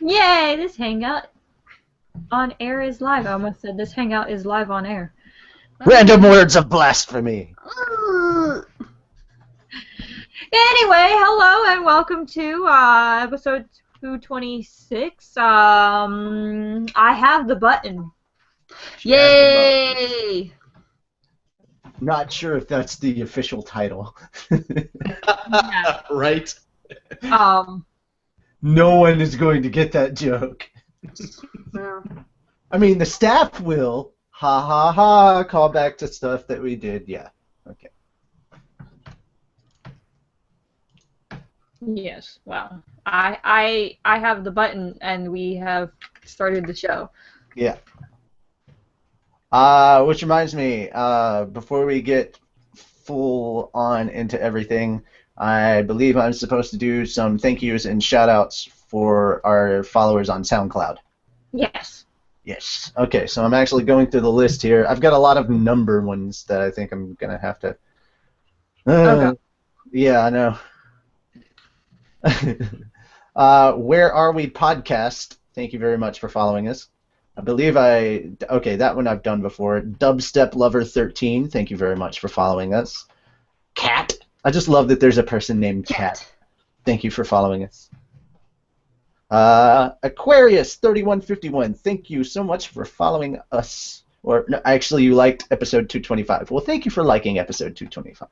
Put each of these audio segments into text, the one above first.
Yay! This hangout on air is live. I almost said this hangout is live on air. Random words of blasphemy. Anyway, hello and welcome to episode 226. I have the button. Yay! Not sure if that's the official title. Yeah. Right? No one is going to get that joke. Yeah. I mean, the staff will. Ha ha ha. Call back to stuff that we did. Yeah. Okay. Yes. Well, I have the button and we have started the show. Yeah. Which reminds me, before we get full on into everything, I believe I'm supposed to do some thank yous and shout outs for our followers on SoundCloud. Yes. Yes. Okay, so I'm actually going through the list here. I've got a lot of number ones that I think I'm going to have to... Okay. Yeah, I know. Where Are We Podcast? Thank you very much for following us. I believe okay, that one I've done before. Dubstep Lover 13, thank you very much for following us. Cat. I just love that there's a person named Cat. Thank you for following us. Aquarius 3151, thank you so much for following us. Or no, actually, you liked episode 225. Well, thank you for liking episode 225.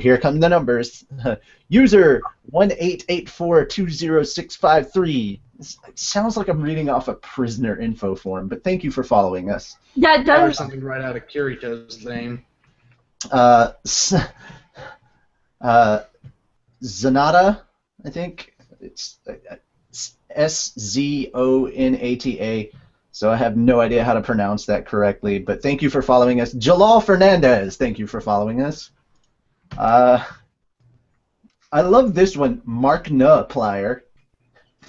Here come the numbers. User 188420653. It sounds like I'm reading off a prisoner info form, but thank you for following us. Yeah, it Or does. something right out of Kirito's name. Zanata, I think. It's Szonata. So I have no idea how to pronounce that correctly, but thank you for following us. Jalal Fernandez, thank you for following us. I love this one, Mark Plier.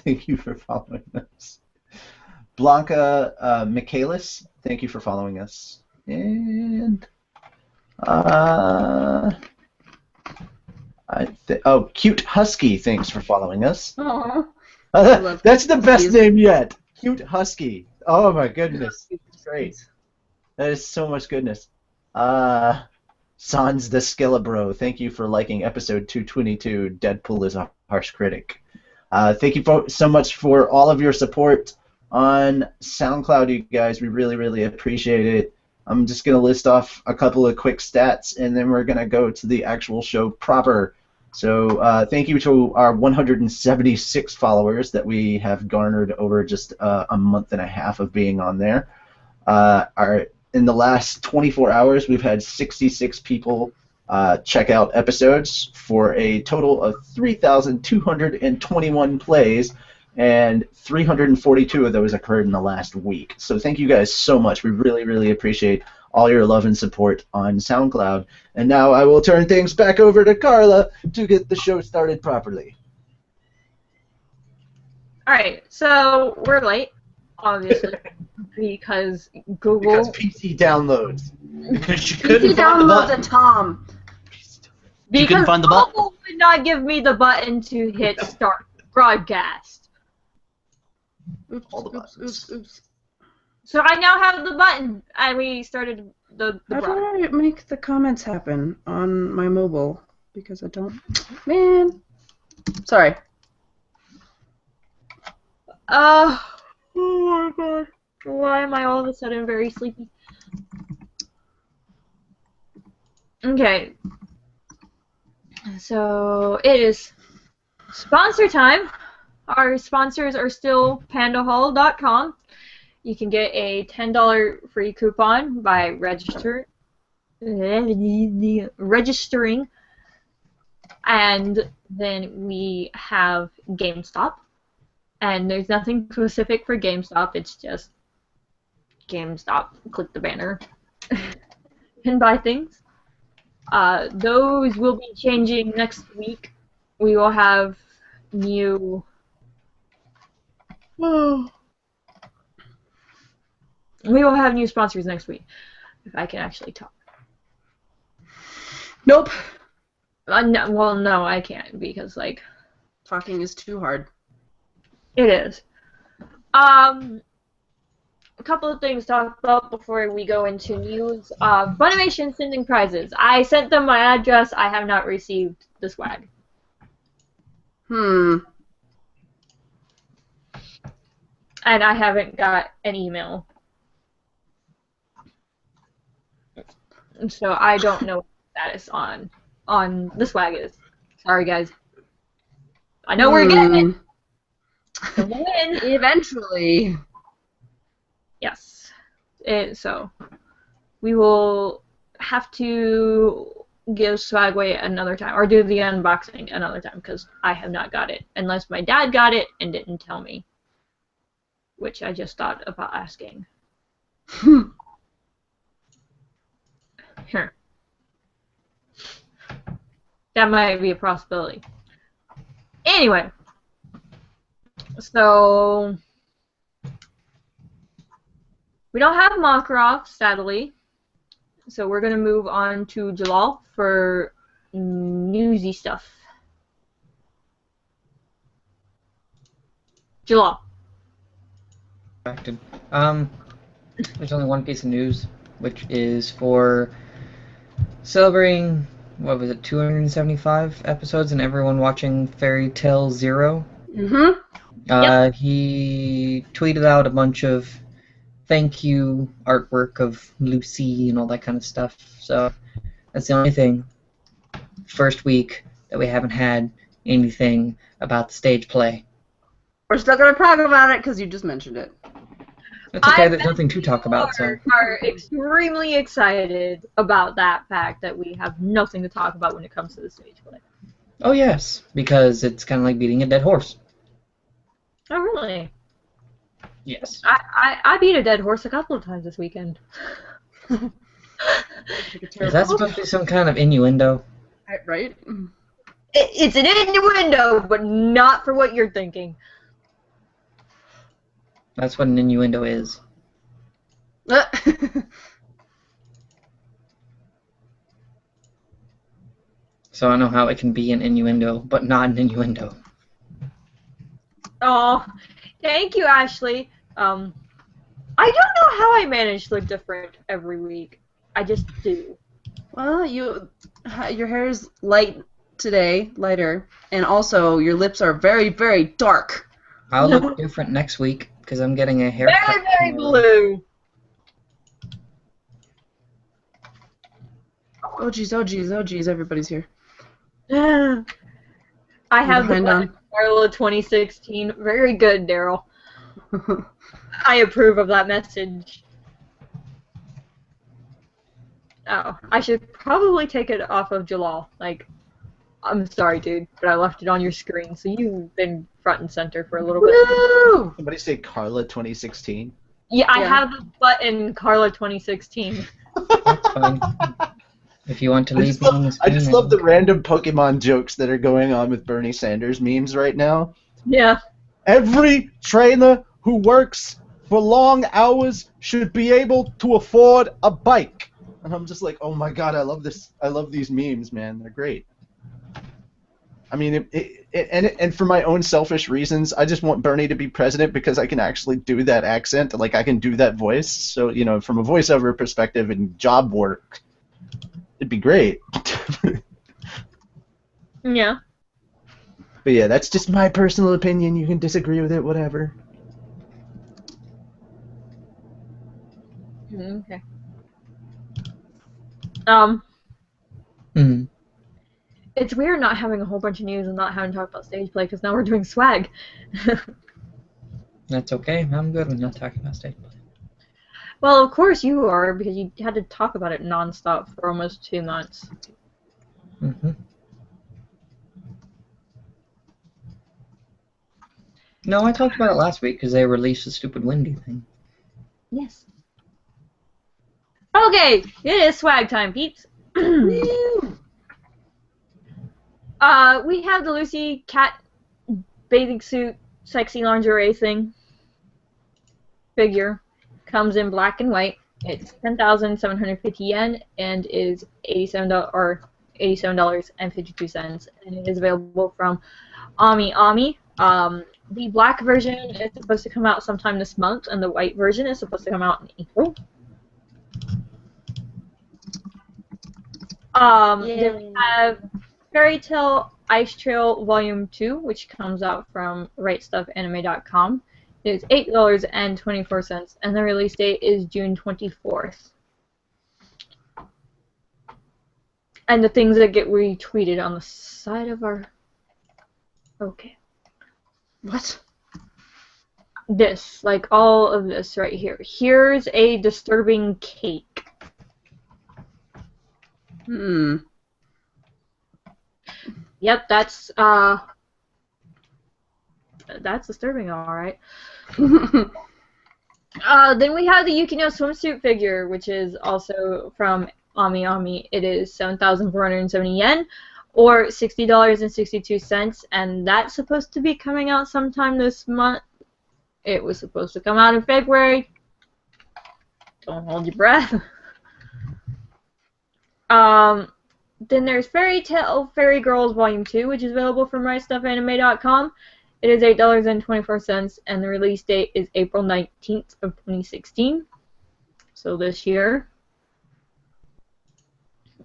Thank you for following us. Blanca Michaelis, thank you for following us. And Cute Husky, thanks for following us. Aww. That's the best huskies. name yet. Cute Husky. Oh my goodness. Great. That is so much goodness. Sans the Skillabro, thank you for liking episode 222, Deadpool is a Harsh Critic. Thank you so much for all of your support on SoundCloud, you guys. We really, really appreciate it. I'm just going to list off a couple of quick stats, and then we're going to go to the actual show proper. So thank you to our 176 followers that we have garnered over just a month and a half of being on there. In the last 24 hours, we've had 66 people check out episodes for a total of 3,221 plays, and 342 of those occurred in the last week. So thank you guys so much. We really, really appreciate all your love and support on SoundCloud. And now I will turn things back over to Carla to get the show started properly. Alright, so we're late, obviously, because Google... Because PC downloads. Because you PC couldn't find the downloads button. a Tom. You couldn't find the button. Google would not give me the button to hit start broadcast. Oops, All the oops, buttons. oops, oops. So I now have the button, and we started the How broadcast. do I make the comments happen on my mobile? Because I don't... Man. Sorry. Oh my god. Why am I all of a sudden very sleepy? Okay. So it is sponsor time. Our sponsors are still pandahall.com. You can get a $10 free coupon by registering. And then we have GameStop. And there's nothing specific for GameStop, it's just GameStop. Click the banner and buy things. Those will be changing next week. We will have new... We will have new sponsors next week, if I can actually talk. Nope. No, well, no, I can't, because, like... Talking is too hard. It is. A couple of things to talk about before we go into news. Funimation sending prizes. I sent them my address. I have not received the swag. Hmm. And I haven't got an email. So I don't know what the status on the swag is. Sorry, guys. I know we're getting it. The win. Eventually. Yes. So we will have to give swag away another time, or do the unboxing another time, because I have not got it, unless my dad got it and didn't tell me, which I just thought about asking. Here. That might be a possibility. Anyway, so we don't have Makarov, sadly, so we're going to move on to Jalal for newsy stuff. Jalal. There's only one piece of news, which is for celebrating, what was it, 275 episodes and everyone watching Fairy Tail Zero. Mm-hmm. Yep. He tweeted out a bunch of thank you artwork of Lucy and all that kind of stuff. So that's the only thing. First week that we haven't had anything about the stage play. We're still going to talk about it because you just mentioned it. It's okay, there's nothing to talk about, so. Are extremely excited about that fact that we have nothing to talk about when it comes to the stage play. Oh yes, because it's kind of like beating a dead horse. Oh, really? Yes. I beat a dead horse a couple of times this weekend. Is that supposed to be some kind of innuendo? Right? It's an innuendo, but not for what you're thinking. That's what an innuendo is. So I know how it can be an innuendo, but not an innuendo. Oh, thank you, Ashley. I don't know how I manage to look different every week. I just do. Well, your hair is light today, lighter, and also your lips are very, very dark. I'll look different next week because I'm getting a haircut. Very, very tomorrow. blue. Oh geez, everybody's here. I have the Behind on. Carla 2016. Very good, Daryl. I approve of that message. Oh, I should probably take it off of Jalal. Like, I'm sorry, dude, but I left it on your screen, so you've been front and center for a little bit. Woo! Somebody say Carla 2016. Yeah, I Yeah. have the button Carla 2016. That's fine. If you want to leave me on the I screen. just love the random Pokemon jokes that are going on with Bernie Sanders memes right now. Yeah. Every trainer who works for long hours should be able to afford a bike. And I'm just like, oh my god, I love this. I love these memes, man. They're great. I mean, and for my own selfish reasons, I just want Bernie to be president because I can actually do that accent. Like, I can do that voice. So, you know, from a voiceover perspective and job work, it'd be great. Yeah. But yeah, that's just my personal opinion. You can disagree with it, whatever. Okay. It's weird not having a whole bunch of news and not having to talk about stage play because now we're doing swag. That's okay. I'm good with not talking about stage play. Well, of course you are, because you had to talk about it nonstop for almost 2 months. Mm-hmm. No, I talked about it last week because they released the stupid Wendy thing. Yes. Okay, it is swag time, peeps. We have the Lucy cat bathing suit sexy lingerie thing figure. Comes in black and white. It's 10,750 yen and is $87.52, and it is available from Ami Ami. The black version is supposed to come out sometime this month, and the white version is supposed to come out in April. Then we have Fairy Tail Ice Trail Volume 2, which comes out from RightStuffAnime.com. It is $8.24, and the release date is June 24th. And the things that get retweeted on the side of our... Okay. What? This, like all of this right here. Here's a disturbing cake. Yep, that's disturbing, alright. Then we have the Yukino swimsuit figure, which is also from Ami Ami. It is 7,470 yen, or $60.62, and that's supposed to be coming out sometime this month. It was supposed to come out in February. Don't hold your breath. Then there's Fairy Tail Fairy Girls Volume 2, which is available from MyStuffAnime.com. It is $8.24, and the release date is April 19th of 2016. So this year.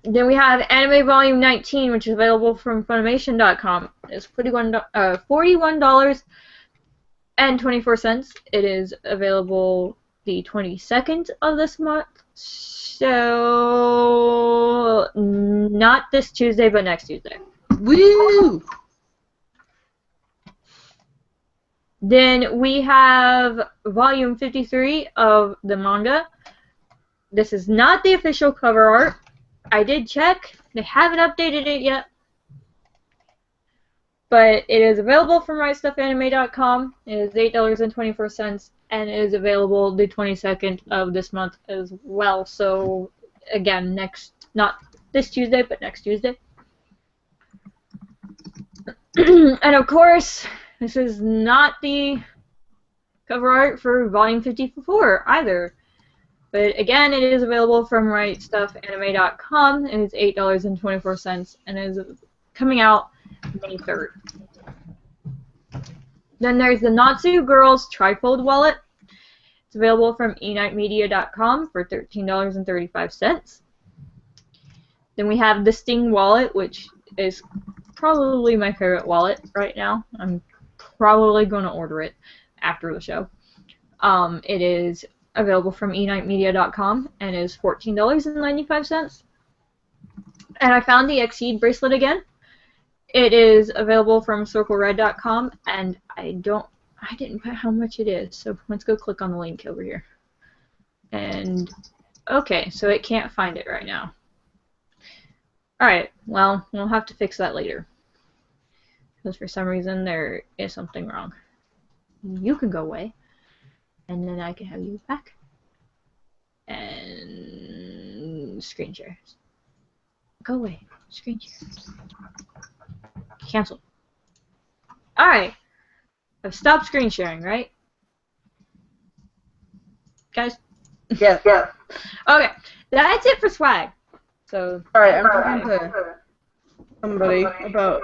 Then we have Anime Volume 19, which is available from Funimation.com. It's $41.24. It is available the 22nd of this month. So, not this Tuesday, but next Tuesday. Woo! Then we have Volume 53 of the manga. This is not the official cover art. I did check. They haven't updated it yet. But it is available from MyStuffAnime.com. It is $8.24, and it is available the 22nd of this month as well. So, again, not this Tuesday, but next Tuesday. And of course, this is not the cover art for Volume 54 either. But again, it is available from RightStuffAnime.com, and it's $8.24, and it is coming out May 3rd. Then there's the Natsu Girls Trifold Wallet. It's available from eNightMedia.com for $13.35. Then we have the Sting Wallet, which is probably my favorite wallet right now. I'm probably going to order it after the show. It is available from eNightMedia.com and is $14.95. And I found the Exceed bracelet again. It is available from CircleRed.com, and I didn't put how much it is, so let's go click on the link over here. And, okay, so it can't find it right now. Alright, well, we'll have to fix that later. Because for some reason there is something wrong. You can go away, and then I can have you back. And screen shares. Go away. Screen shares. Cancel. Alright. I've stopped screen sharing, right? Guys? Yeah. Okay. That's it for swag. So. Alright, I'm talking to somebody about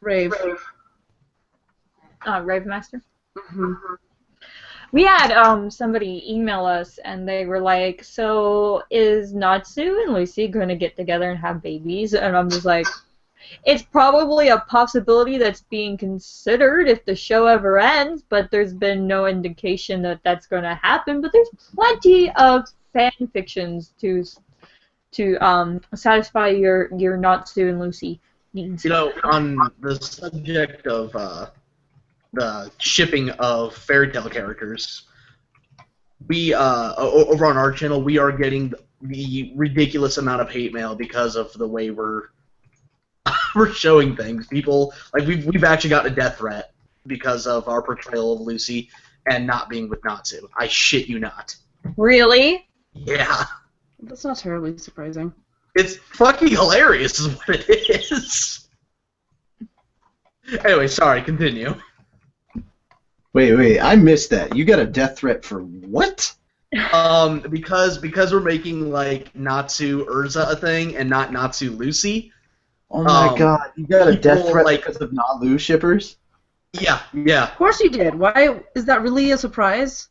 Rave. Rave Master? Mm-hmm. We had somebody email us, and they were like, so is Natsu and Lucy going to get together and have babies? And I'm just like, it's probably a possibility that's being considered if the show ever ends, but there's been no indication that that's going to happen. But there's plenty of fan fictions to satisfy your Natsu and Lucy needs. You know, on the subject of the shipping of fairy tale characters, we over on our channel we are getting the ridiculous amount of hate mail because of the way we're showing things. People, like, we've actually gotten a death threat because of our portrayal of Lucy and not being with Natsu. I shit you not. Really? Yeah. That's not terribly surprising. It's fucking hilarious is what it is. Anyway, sorry, continue. Wait, I missed that. You got a death threat for what? Because we're making, like, Natsu Urza a thing and not Natsu Lucy. Oh my god, you got a death people, threat like, because of Nalu shippers? Yeah. Of course you did. Why is that really a surprise?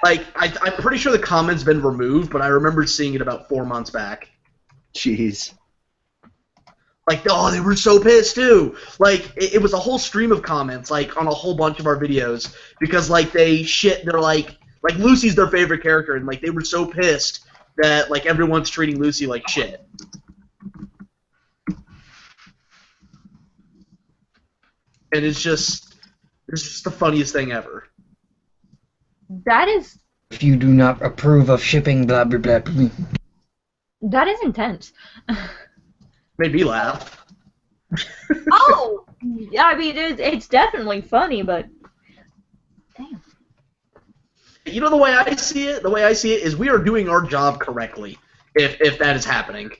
Like, I'm pretty sure the comment's been removed, but I remember seeing it about 4 months back. Jeez. Like, oh, they were so pissed, too. Like, it was a whole stream of comments, like, on a whole bunch of our videos, because, like, they're like, Lucy's their favorite character, and, like, they were so pissed that, like, everyone's treating Lucy like shit. And it's just the funniest thing ever. That is If you do not approve of shipping, blah blah blah. Blah. that is intense. Made me laugh. Oh, yeah, I mean it's definitely funny, but damn. You know the way I see it? The way I see it is we are doing our job correctly if that is happening.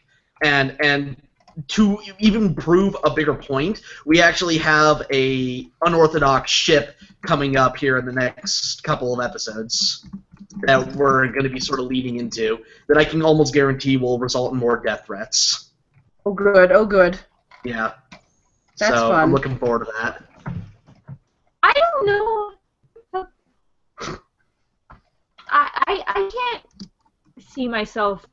And to even prove a bigger point, we actually have a unorthodox ship coming up here in the next couple of episodes that we're going to be sort of leading into that I can almost guarantee will result in more death threats. Oh, good. Oh, good. Yeah. That's so fun. I'm looking forward to that. I don't know. I can't see myself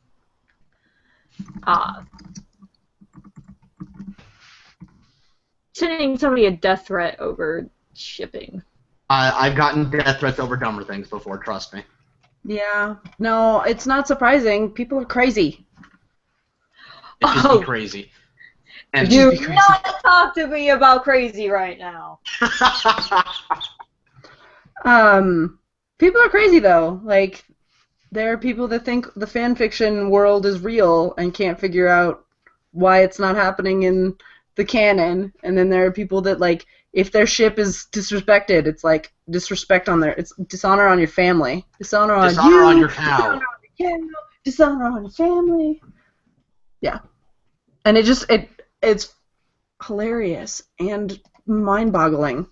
sending somebody a death threat over shipping. I've gotten death threats over dumber things before, trust me. Yeah. No, it's not surprising. People are crazy. It's just Oh. be crazy. And Do just be crazy. not talk to me about crazy right now. People are crazy though. Like, there are people that think the fan fiction world is real and can't figure out why it's not happening in the canon. And then there are people that, like, if their ship is disrespected, it's like disrespect on it's dishonor on your family, dishonor on Dishonor you, on your cow. dishonor on your cow, dishonor on your family. Yeah, and it's hilarious and mind-boggling.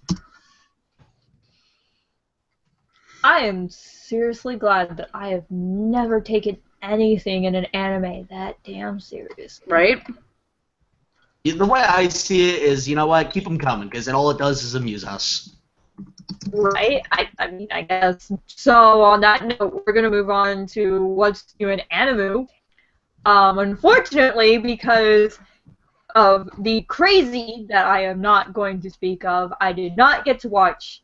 I am seriously glad that I have never taken anything in an anime that damn serious. Right? The way I see it is, you know what, keep them coming, because all it does is amuse us. Right? I mean, I guess. So, on that note, we're going to move on to what's new in Animoo. Unfortunately, because of the crazy that I am not going to speak of, I did not get to watch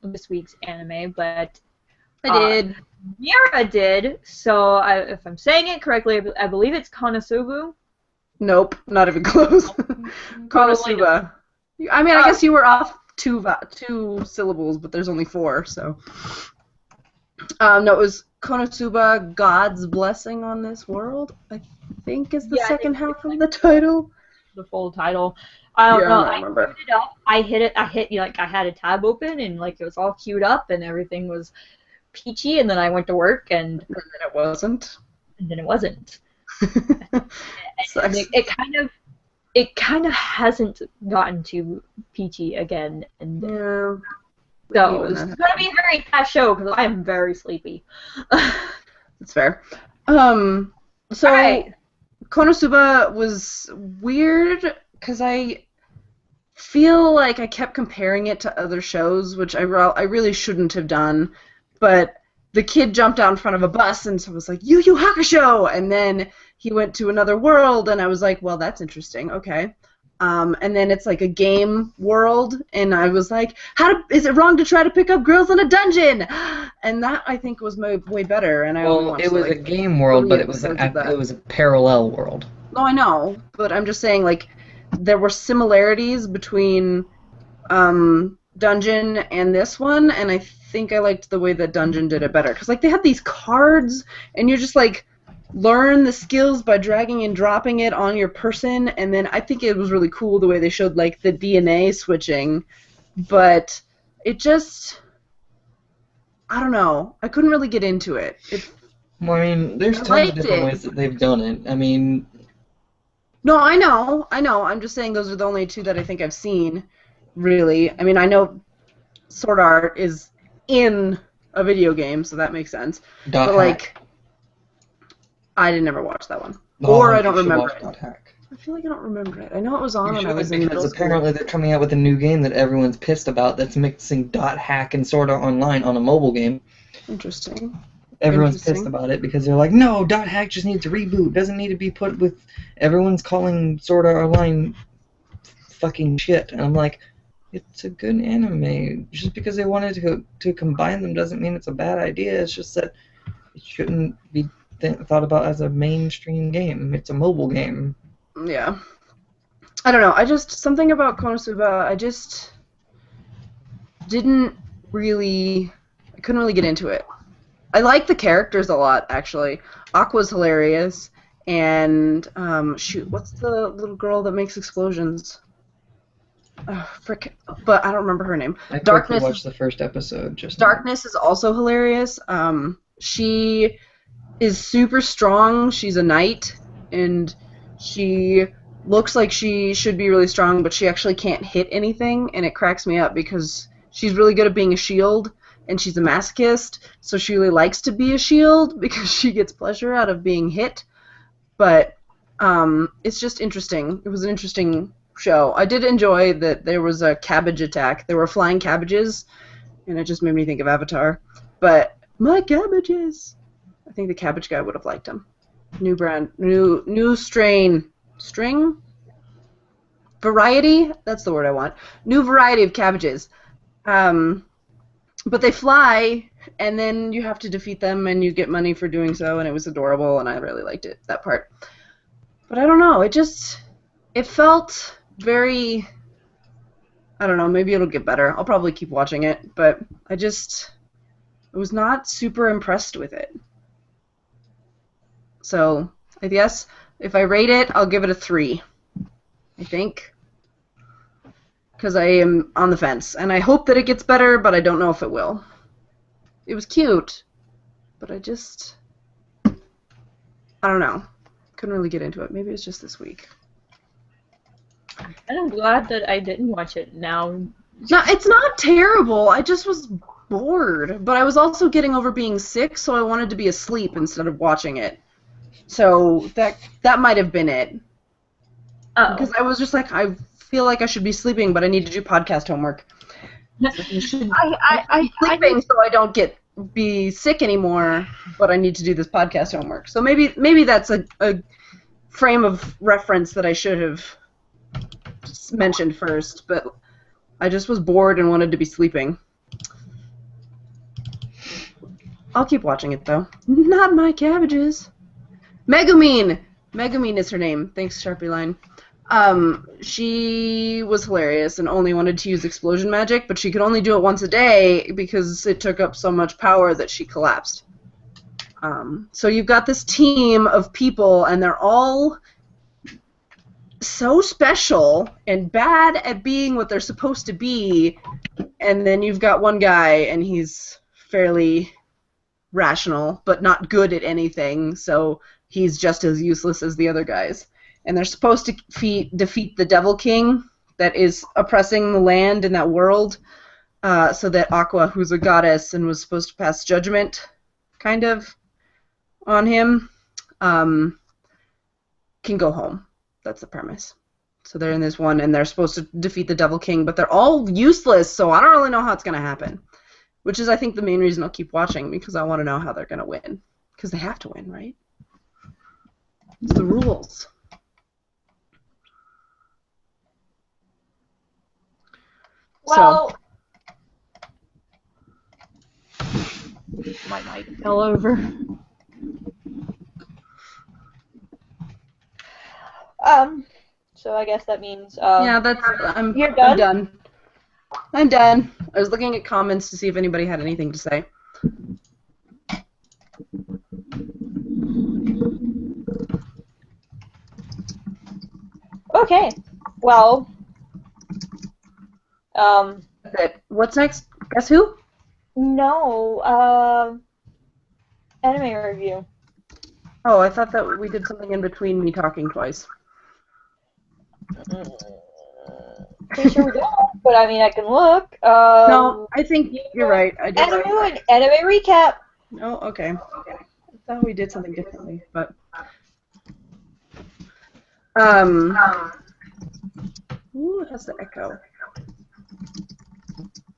this week's anime, but I did. Mira did, so if I'm saying it correctly, I believe it's Konosuba. Nope, not even close. Konosuba. I mean, I guess you were off two syllables, but there's only 4, so. No, it was Konosuba, God's Blessing on This World, I think is the second half of the title. The full title. I don't know. I remember. queued it up. I hit, like, I had a tab open, and, like, it was all queued up, and everything was peachy, and then I went to work, and then it wasn't. then it wasn't. Sucks. And it kind of hasn't gotten too peachy again, and Yeah. so it's gonna be a very fast show because I am very sleepy. That's fair. So Alright. Konosuba was weird because I feel like I kept comparing it to other shows, which I really shouldn't have done. But the kid jumped out in front of a bus and so was like, Yu Yu Hakusho! And then he went to another world, and I was like, well, that's interesting, okay. And then it's like a game world, and I was like, is it wrong to try to pick up girls in a dungeon? And that, I think, was way better. And I only watched, it was like, a game world, 3 but it was episodes of that. it was a parallel world. No, I know, but I'm just saying, like, there were similarities between Dungeon and this one, and I think I liked the way that Dungeon did it better. Because, like, they had these cards, and you're just, like, learn the skills by dragging and dropping it on your person, and then I think it was really cool the way they showed, like, the DNA switching, but it just, I don't know, I couldn't really get into it. Well, I mean, there's I tons of liked different it. ways that they've done it. I mean, No, I know, I'm just saying those are the only 2 that I think I've seen, really. I mean, I know Sword Art is in a video game, so that makes sense, but, like, I didn't ever watch that one. Or I don't remember it. Hack. I feel like I don't remember it. I know it was on You when I should, was in middle because school. apparently they're coming out with a new game that everyone's pissed about that's mixing dot hack and Sword Art Online on a mobile game. Interesting. Everyone's pissed Interesting. about it because they're like, no, dot hack just needs a reboot. Doesn't need to be put with. Everyone's calling Sword Art Online fucking shit, and I'm like, it's a good anime. Just because they wanted to combine them doesn't mean it's a bad idea. It's just that it shouldn't be thought about as a mainstream game. It's a mobile game. Yeah. I don't know. Something about Konosuba, I just didn't really, I couldn't really get into it. I like the characters a lot, actually. Aqua's hilarious, and, shoot, what's the little girl that makes explosions? Oh, frick. But I don't remember her name. I quickly Darkness. watched the first episode just now. Darkness is also hilarious. She is super strong. She's a knight, and she looks like she should be really strong, but she actually can't hit anything, and it cracks me up because she's really good at being a shield, and she's a masochist, so she really likes to be a shield because she gets pleasure out of being hit. But it's just interesting. It was an interesting show. I did enjoy that there was a cabbage attack. There were flying cabbages, and it just made me think of Avatar. But my cabbages! I think the cabbage guy would have liked them. New brand, new strain, string? Variety? That's the word I want. New variety of cabbages. But they fly, and then you have to defeat them, and you get money for doing so, and it was adorable, and I really liked it, that part. But I don't know, it felt very, I don't know, maybe it'll get better. I'll probably keep watching it, but I was not super impressed with it. So, I guess, if I rate it, I'll give it a 3, I think. Because I am on the fence, and I hope that it gets better, but I don't know if it will. It was cute, but I don't know. Couldn't really get into it. Maybe it's just this week. And I'm glad that I didn't watch it now. No, it's not terrible. I just was bored, but I was also getting over being sick, so I wanted to be asleep instead of watching it. So that might have been it. Oh. Because I was just like, I feel like I should be sleeping, but I need to do podcast homework. So sleeping so I don't be sick anymore, but I need to do this podcast homework. So maybe that's a frame of reference that I should have mentioned first, but I just was bored and wanted to be sleeping. I'll keep watching it, though. Not my cabbages. Megumin! Megumin is her name. Thanks, Sharpie Line. She was hilarious and only wanted to use explosion magic, but she could only do it once a day because it took up so much power that she collapsed. So you've got this team of people, and they're all so special and bad at being what they're supposed to be, and then you've got one guy, and he's fairly rational, but not good at anything, so he's just as useless as the other guys. And they're supposed to defeat the Devil King that is oppressing the land in that world, so that Aqua, who's a goddess and was supposed to pass judgment, kind of, on him, can go home. That's the premise. So they're in this one, and they're supposed to defeat the Devil King, but they're all useless, so I don't really know how it's going to happen. Which is, I think, the main reason I'll keep watching, because I want to know how they're going to win. Because they have to win, right? It's the rules. Well, my mic fell over. So I guess that means yeah, you're done? I'm done. I'm done. I was looking at comments to see if anybody had anything to say. Okay. Well, That's it. What's next? Guess who? no, anime review. Oh, I thought that we did something in between me talking twice. Pretty sure we don't, but I mean, I can look. No, I think you're right. I did. Animoo and Anime Recap. Oh, okay. I thought we did something differently, but Who has the echo?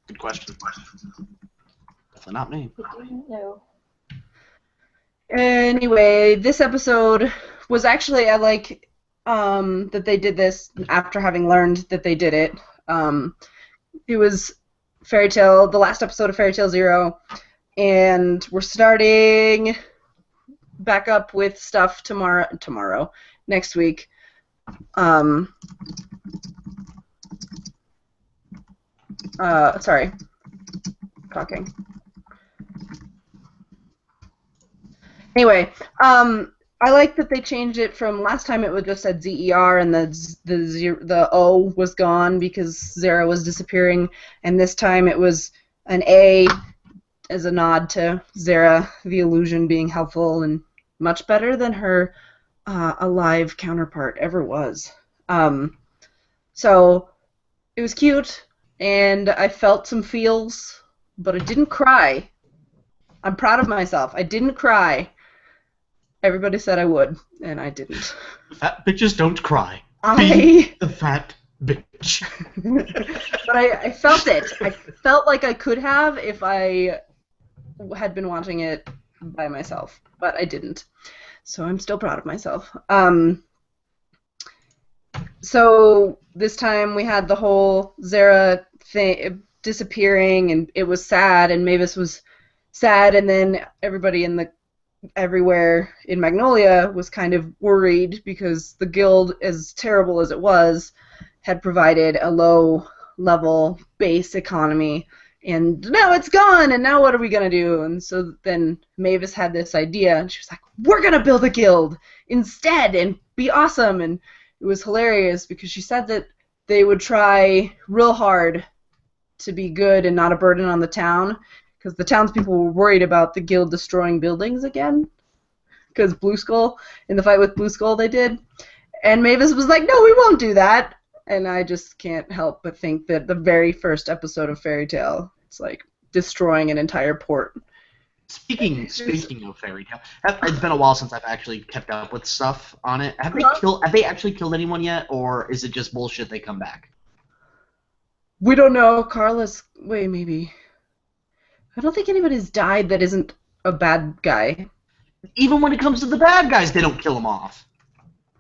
Good question. Definitely not me. No. Anyway, this episode was actually, I like that they did this after having learned that they did it. It was the last episode of Fairy Tale Zero, and we're starting back up with stuff next week. Sorry, talking. Anyway, I like that they changed it from last time. It was just said ZER and the O was gone because Zera was disappearing, and this time it was an A as a nod to Zera, the illusion, being helpful and much better than her alive counterpart ever was. So it was cute, and I felt some feels, but I didn't cry. I'm proud of myself. I didn't cry. Everybody said I would, and I didn't. Fat bitches don't cry. I- Be the fat bitch. But I felt it. I felt like I could have if I had been watching it by myself, but I didn't. So I'm still proud of myself. So this time we had the whole Zera thing disappearing, and it was sad, and Mavis was sad, and then everybody everywhere in Magnolia was kind of worried because the guild, as terrible as it was, had provided a low-level base economy, and now it's gone, and now what are we going to do? And so then Mavis had this idea, and she was like, we're going to build a guild instead and be awesome. And it was hilarious because she said that they would try real hard to be good and not a burden on the town, because the townspeople were worried about the guild destroying buildings again, because in the fight with Blue Skull they did. And Mavis was like, no, we won't do that. And I just can't help but think that the very first episode of Fairy Tale, it's like destroying an entire port. Speaking of Fairy Tale, it's been a while since I've actually kept up with stuff on it. Have they actually killed anyone yet, or is it just bullshit they come back? We don't know. Maybe. I don't think anybody's died that isn't a bad guy. Even when it comes to the bad guys, they don't kill them off.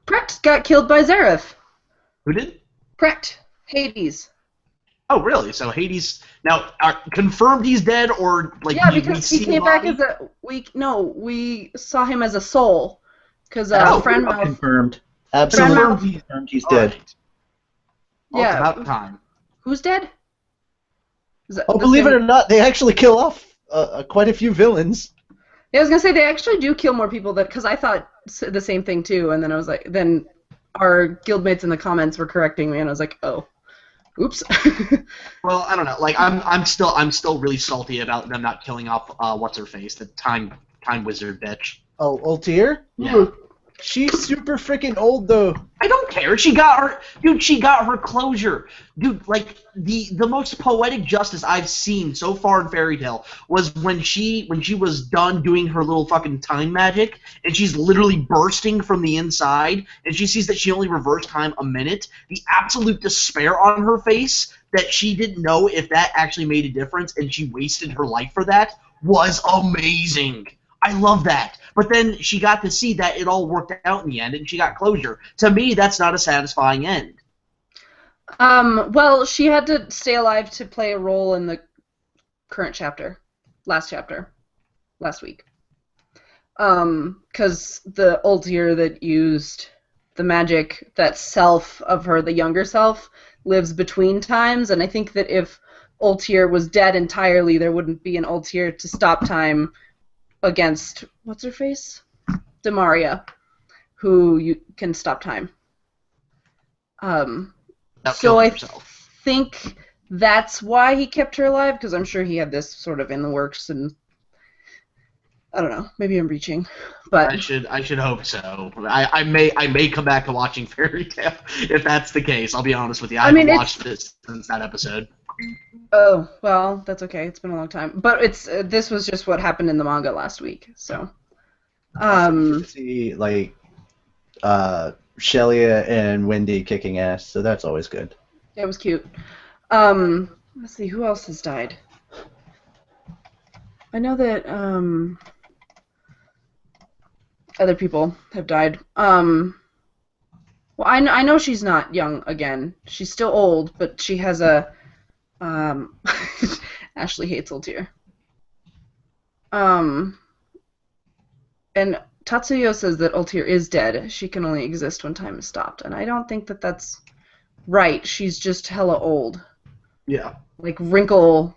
Pret got killed by Zareth. Who did? Pret. Hades. Oh, really? So Hades now confirmed he's dead, or like yeah, because he came back as we saw him as a soul, because Friendmouth confirmed. Absolutely confirmed he's dead. Well, it's about time. Who's dead? Believe it or not, they actually kill off quite a few villains. Yeah, I was gonna say they actually do kill more people because I thought the same thing too, and then I was like, then our guildmates in the comments were correcting me, and I was like, oh, oops. Well, I don't know. Like, I'm still really salty about them not killing off what's her face, the time wizard bitch. Oh, Ultear? Yeah. She's super freaking old though. I don't care. She got her closure. Dude, like the most poetic justice I've seen so far in Fairy Tale was when she was done doing her little fucking time magic and she's literally bursting from the inside and she sees that she only reversed time a minute. The absolute despair on her face that she didn't know if that actually made a difference and she wasted her life for that was amazing. I love that. But then she got to see that it all worked out in the end, and she got closure. To me, that's not a satisfying end. Well, she had to stay alive to play a role in the current chapter, last week. Because the Ultear that used the magic, that self of her, the younger self, lives between times, and I think that if Ultear was dead entirely, there wouldn't be an Ultear to stop time against what's her face, Demaria, who you can stop time. So I think that's why he kept her alive, because I'm sure he had this sort of in the works, and I don't know, maybe I'm reaching, but I should hope so. I may come back to watching Fairy Tale if that's the case. I'll be honest with you. I haven't watched this since that episode. Oh, well, that's okay. It's been a long time. But this was just what happened in the manga last week, so. See, like, Shelia and Wendy kicking ass, so that's always good. It was cute. Let's see, who else has died? I know that other people have died. Well, I know she's not young again. She's still old, but she has a Ashley hates Ultear. And Tatsuyo says that Ultear is dead. She can only exist when time is stopped, and I don't think that that's right. She's just hella old. Yeah. Like wrinkle,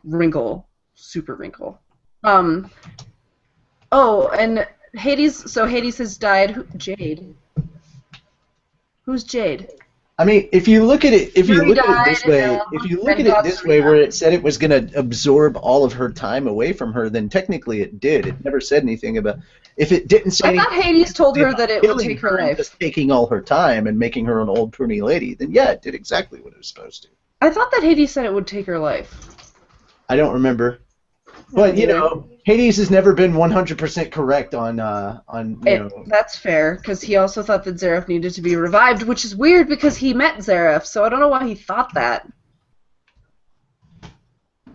super wrinkle. Oh, and Hades. So Hades has died. Jade. Who's Jade? I mean, if you look at it, this way, Sarina. where it said it was going to absorb all of her time away from her, then technically it did. It never said anything about. If it didn't say I thought anything Hades told her about that it would killing take her and life. just taking all her time and making her an old pruny lady, then yeah, it did exactly what it was supposed to. I thought that Hades said it would take her life. I don't remember. But, you know, Hades has never been 100% correct on That's fair, because he also thought that Zeref needed to be revived, which is weird because he met Zeref, so I don't know why he thought that.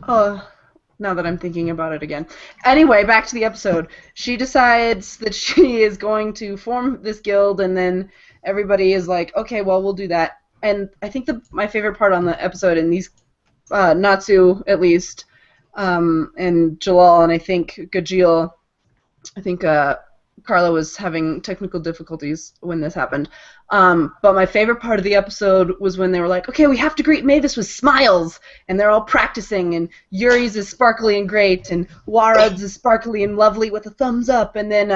Now that I'm thinking about it again. Anyway, back to the episode. She decides that she is going to form this guild, and then everybody is like, okay, well, we'll do that. And I think my favorite part on the episode, and these, Natsu at least, and Jalal, and I think Gajil, I think Carla was having technical difficulties when this happened. But my favorite part of the episode was when they were like, okay, we have to greet Mavis with smiles, and they're all practicing, and Yuri's is sparkly and great, and Warad's is sparkly and lovely with a thumbs up, and then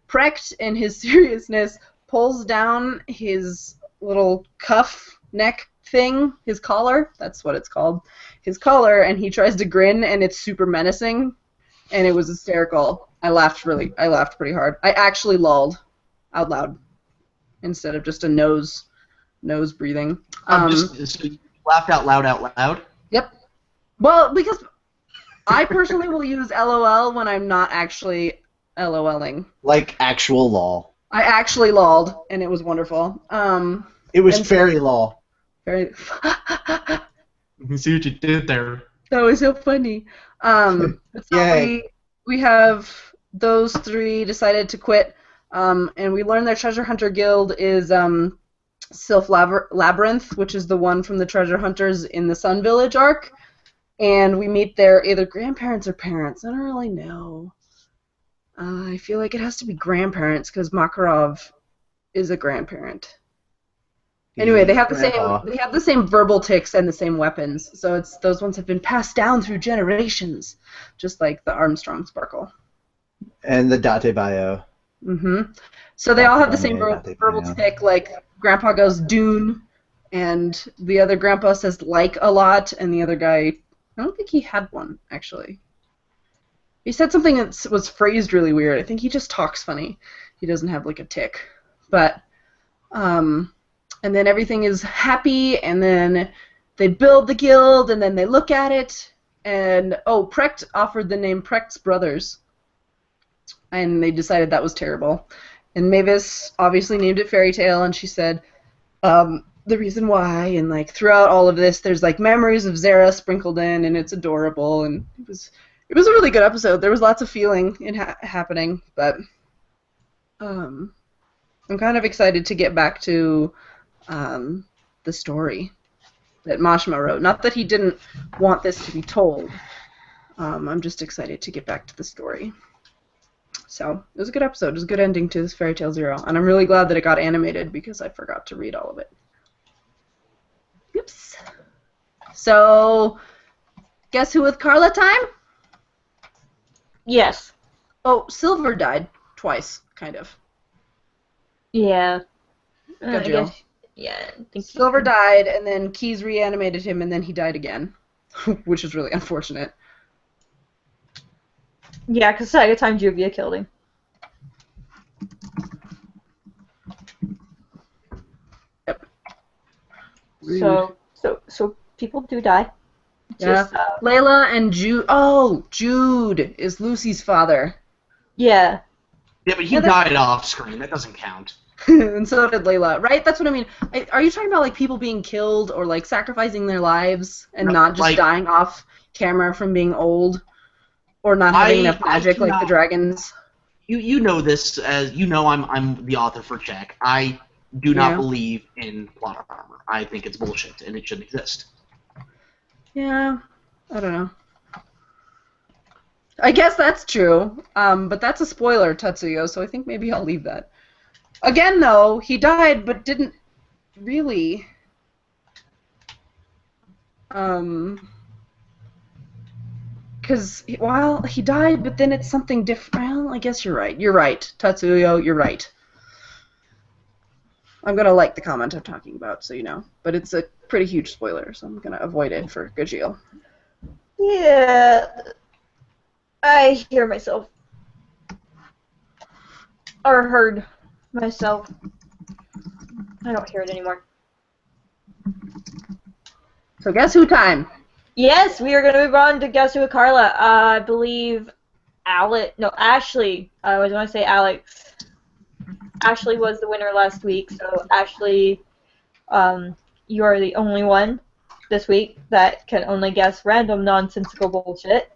Precht, in his seriousness, pulls down his little cuff neck thing, his collar, that's what it's called, his collar, and he tries to grin, and it's super menacing, and it was hysterical. I laughed pretty hard. I actually lolled out loud instead of just a nose breathing. So you laughed out loud? Yep. Well, because I personally will use LOL when I'm not actually LOLing. like actual law. I actually lolled, and it was wonderful. It was fairy law. Very. You can see what you did there. That was so funny. So Yay. we have those three decided to quit, and we learn their treasure hunter guild is Sylph Labyrinth, which is the one from the treasure hunters in the Sun Village arc, and we meet their either grandparents or parents. I don't really know. I feel like it has to be grandparents because Makarov is a grandparent. Anyway, they have the same verbal tics and the same weapons, so those ones have been passed down through generations, just like the Armstrong Sparkle. And the Date Bio. Mm-hmm. So they all have the same verbal tic, like Grandpa goes Dune, and the other Grandpa says like a lot, and the other guy, I don't think he had one, actually. He said something that was phrased really weird. I think he just talks funny. He doesn't have like a tic. But, and then everything is happy, and then they build the guild, and then they look at it, and, Precht offered the name Precht's Brothers, and they decided that was terrible. And Mavis obviously named it Fairy Tale, and she said the reason why, and, like, throughout all of this, there's, like, memories of Zara sprinkled in, and it's adorable, and it was a really good episode. There was lots of feeling happening, but I'm kind of excited to get back to the story that Mashima wrote. Not that he didn't want this to be told. I'm just excited to get back to the story. So, it was a good episode. It was a good ending to this Fairy Tail Zero. And I'm really glad that it got animated because I forgot to read all of it. Oops. So, Guess Who With Carla time? Yes. Oh, Silver died twice, kind of. Yeah. Good I deal. guess, yeah. I think Silver died, and then Keys reanimated him, and then he died again, which is really unfortunate. Yeah, because second time Juvia killed him. Yep. So people do die. Yeah. Layla and Jude. Oh, Jude is Lucy's father. Yeah. Yeah, but he died off screen. That doesn't count. And so did Layla, right? That's what I mean. Are you talking about like people being killed or like sacrificing their lives and No, not just like- dying off camera from being old or not having enough I magic like the cannot- dragons? You know this as you know I'm the author for Check. I do not Yeah. believe in plot armor. I think it's bullshit and it shouldn't exist. Yeah, I don't know. I guess that's true, but that's a spoiler, Tatsuyo, so I think maybe I'll leave that. Again, though, he died, but didn't really. Because, well, he died, but then it's something different. Well, I guess you're right. You're right, Tatsuyo, you're right. I'm going to like the comment I'm talking about, so you know. But it's a pretty huge spoiler, so I'm going to avoid it for Gajeel. Yeah, I hear myself. Or heard myself. I don't hear it anymore. So guess who time? Yes, we are going to move on to Guess Who With Carla. I believe Ashley. I always want to say Alex. Ashley was the winner last week, so Ashley, you are the only one this week that can only guess random nonsensical bullshit.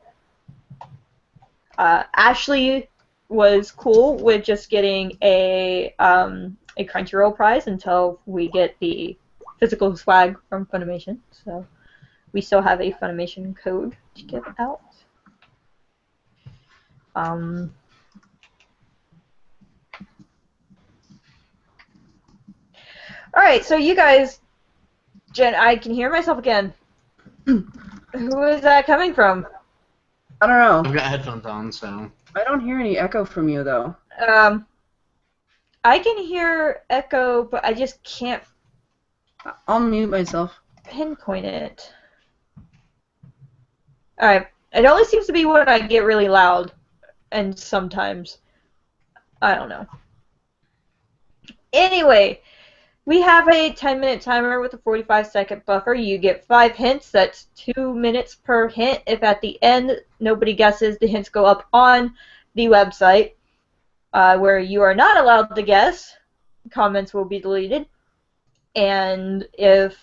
Ashley was cool with just getting a Crunchyroll prize until we get the physical swag from Funimation. So we still have a Funimation code to give out. Alright, so you guys, Jen, I can hear myself again. Who is that coming from? I don't know. I've got headphones on, so I don't hear any echo from you, though. I can hear echo, but I just can't I'll mute myself. pinpoint it. Alright, it only seems to be when I get really loud, and sometimes. I don't know. Anyway, we have a 10-minute timer with a 45-second buffer. You get 5 hints. That's 2 minutes per hint. If at the end nobody guesses, the hints go up on the website where you are not allowed to guess. Comments will be deleted. And if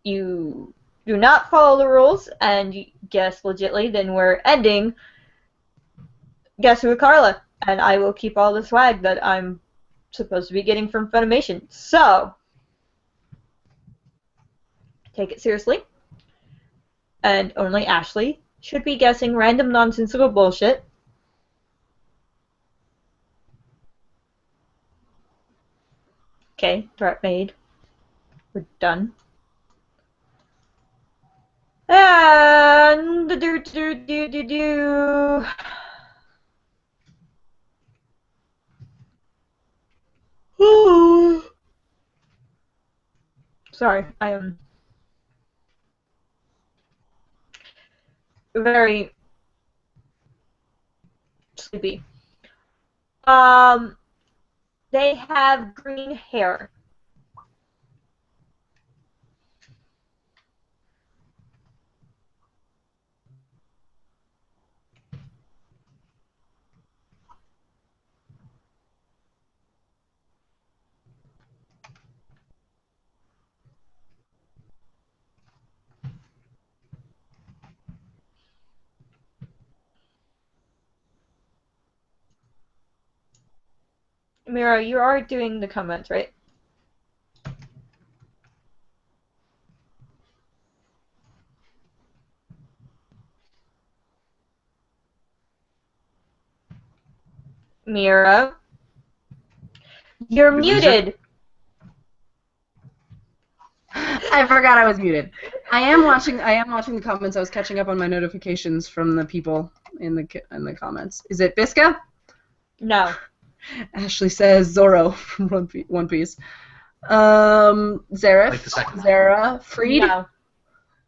you do not follow the rules and you guess legitly, then we're ending Guess Who With Carla. And I will keep all the swag that I'm supposed to be getting from Funimation. So, take it seriously. And only Ashley should be guessing random nonsensical bullshit. Okay, threat made. We're done. And sorry, I am very sleepy. They have green hair. Mira, you are doing the comments, right? Mira, you're Did we lose her? muted. I forgot I was muted. I am watching the comments. I was catching up on my notifications from the people in the comments. Is it Bisca? No. Ashley says Zoro from One Piece. Zareth. Like the second one. Zara. Freed. No.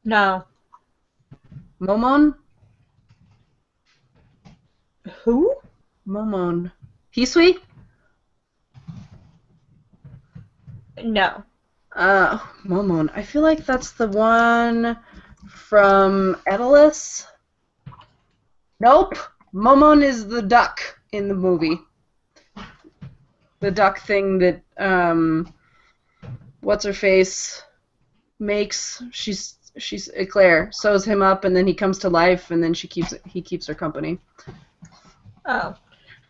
No. Momon. Who? Momon. Hisui. No. Momon. I feel like that's the one from Edelus. Nope. Momon is the duck in the movie. the duck thing that what's her face makes. She's Eclair sews him up, and then he comes to life, and then he keeps her company. Oh.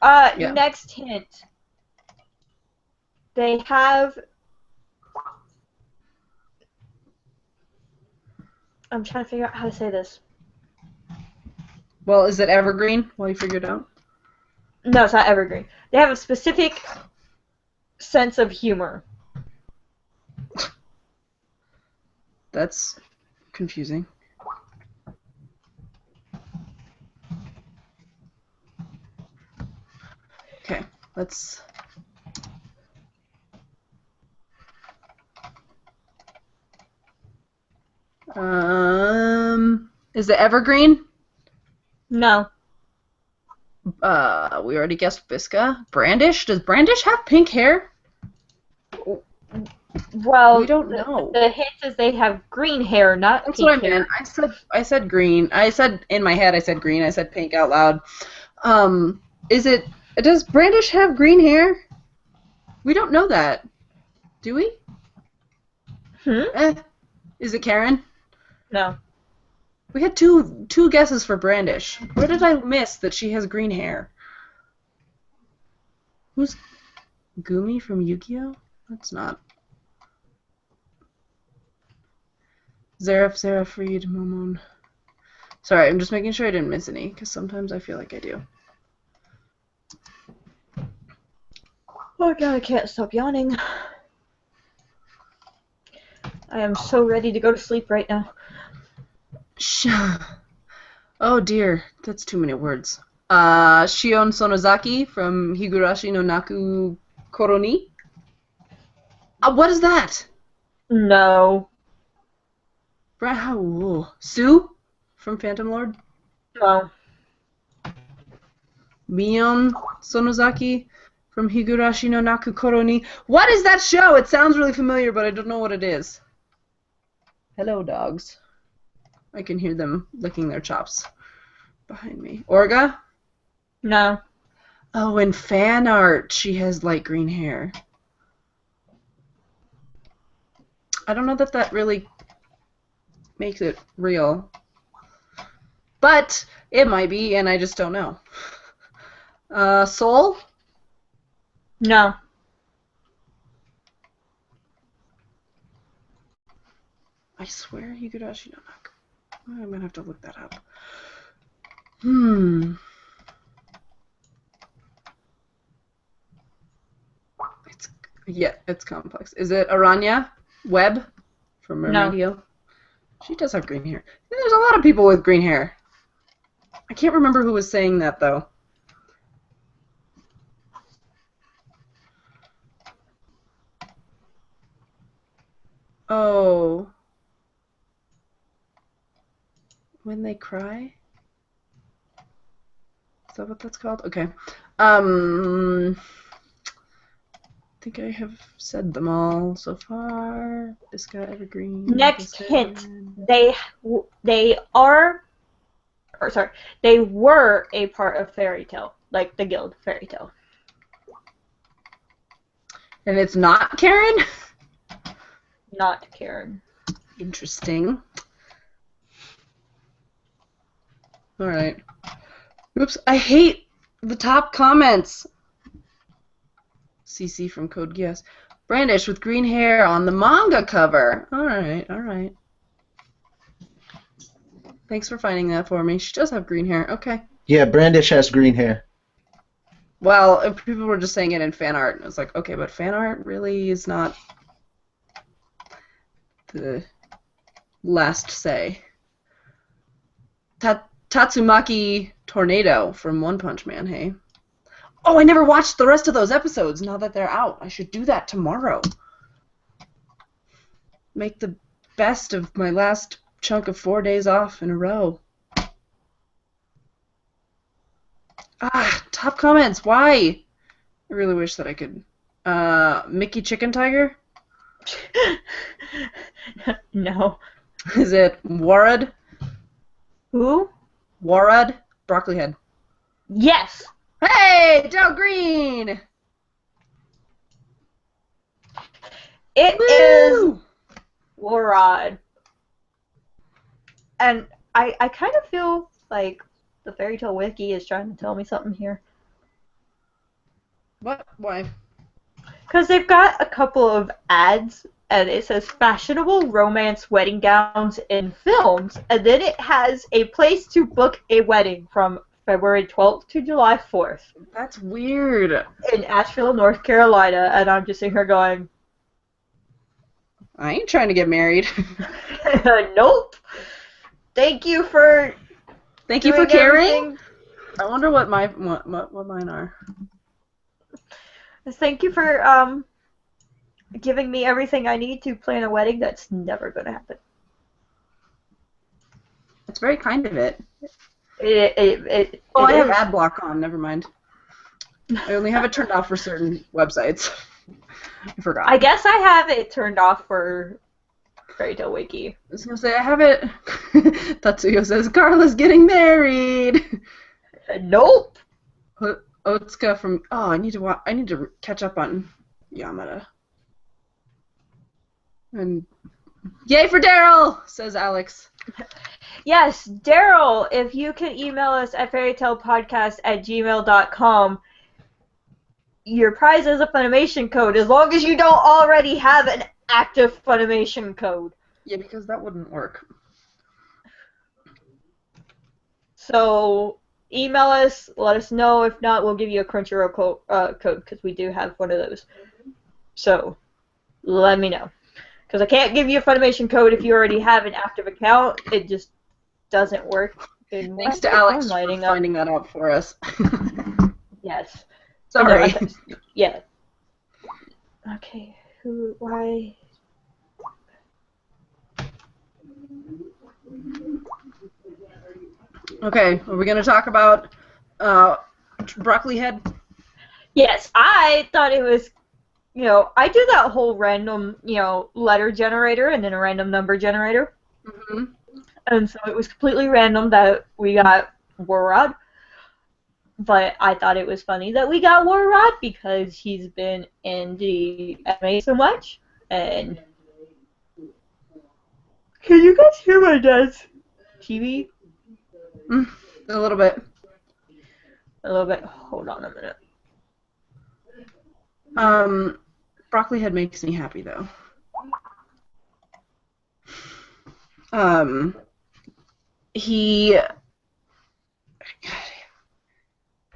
Yeah. Next hint. They have. I'm trying to figure out how to say this. Well, is it evergreen? While you figure it out. No, it's not evergreen. They have a specific sense of humor. That's confusing. Okay, let's. Is it evergreen? No. We already guessed Visca. Brandish? Does Brandish have pink hair? Well, We don't know. The hint is they have green hair, not That's pink what I hair. meant. I said green. I said in my head I said green. I said pink out loud. Does Brandish have green hair? We don't know that. Do we? Is it Karen? No. We had two guesses for Brandish. Where did I miss that she has green hair? Who's Gumi from Yu-Gi-Oh? That's not. Zeref, Reed, Momon. Sorry, I'm just making sure I didn't miss any, because sometimes I feel like I do. Oh god, I can't stop yawning. I am so ready to go to sleep right now. Oh dear, that's too many words. Shion Sonozaki from Higurashi no Naku Koroni. What is that? No. Sue from Phantom Lord. No. Mion Sonozaki from Higurashi no Naku Koroni. What is that show? It sounds really familiar, but I don't know what it is. Hello, dogs. I can hear them licking their chops behind me. Orga? No. Oh, in fan art, she has light green hair. I don't know that really makes it real. But it might be, and I just don't know. Soul? No. I swear Higurashi no Naku. I'm gonna have to look that up. It's complex. Is it Aranya Webb from Mermaidio? No. She does have green hair. There's a lot of people with green hair. I can't remember who was saying that though. Oh. When they cry? Is that what that's called? Okay. I think I have said them all so far. Visca, Evergreen. Next Visca. hint. They were a part of Fairy Tale, like the guild Fairy Tale. And it's not Karen? Not Karen. Interesting. Alright. Oops, I hate the top comments. CC from Code Guess. Brandish with green hair on the manga cover. Alright. Thanks for finding that for me. She does have green hair. Okay. Yeah, Brandish has green hair. Well, people were just saying it in fan art, and I was like, okay, but fan art really is not the last say. Tatsumaki Tornado from One Punch Man, hey? Oh, I never watched the rest of those episodes now that they're out. I should do that tomorrow. Make the best of my last chunk of 4 days off in a row. Top comments. Why? I really wish that I could. Mickey Chicken Tiger? No. Is it Warad? Who? Warad? Broccoli Head. Yes. Hey, Del Green! It is Warrod. And I kind of feel like the Fairy Tale Wiki is trying to tell me something here. What? Why? Because they've got a couple of ads, and it says fashionable romance wedding gowns in films, and then it has a place to book a wedding from February 12th to July 4th. That's weird. In Asheville, North Carolina, and I'm just sitting here going, I ain't trying to get married. nope. Thank you for caring. everything. I wonder what mine are. Thank you for giving me everything I need to plan a wedding that's never going to happen. It's very kind of it. I have ad block on. Never mind. I only have it turned off for certain websites. I forgot. I guess I have it turned off for Fairy Tale Wiki. I was gonna say I have it. Tatsuyo says Carla's getting married. Nope. Otsuka from I need to catch up on Yamada. And yay for Daryl, says Alex. Yes, Daryl, if you can email us at fairytalepodcast@gmail.com, your prize is a Funimation code, as long as you don't already have an active Funimation code. Yeah, because that wouldn't work. So, email us, let us know. If not, we'll give you a Crunchyroll code, because we do have one of those. So, let me know. Because I can't give you a Funimation code if you already have an active account. It just doesn't work. Thanks to Alex for finding that out for us. Yes. Sorry. No, yeah. Okay. Why? Okay, are we going to talk about Broccoli Head? Yes, I thought it was, I do that whole random, letter generator and then a random number generator. Mm-hmm. And so it was completely random that we got Warrod. But I thought it was funny that we got Warrod because he's been in the anime so much. And can you guys hear my dad's TV? A little bit. A little bit. Hold on a minute. Broccoli Head makes me happy though.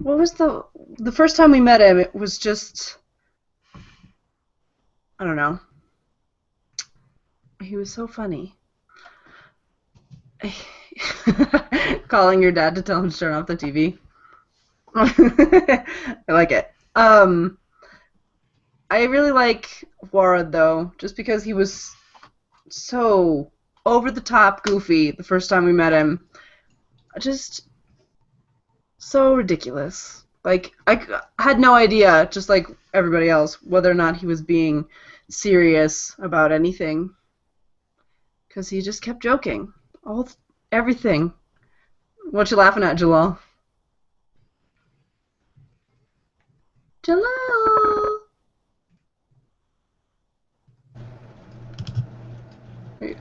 What was the first time we met him? It was just, I don't know. He was so funny. Calling your dad to tell him to turn off the TV. I like it. I really like Warrod though, just because he was so over the top goofy the first time we met him. Just so ridiculous. Like, I had no idea, just like everybody else, whether or not he was being serious about anything. Because he just kept joking. Everything. What you laughing at, Jalal? Jalal!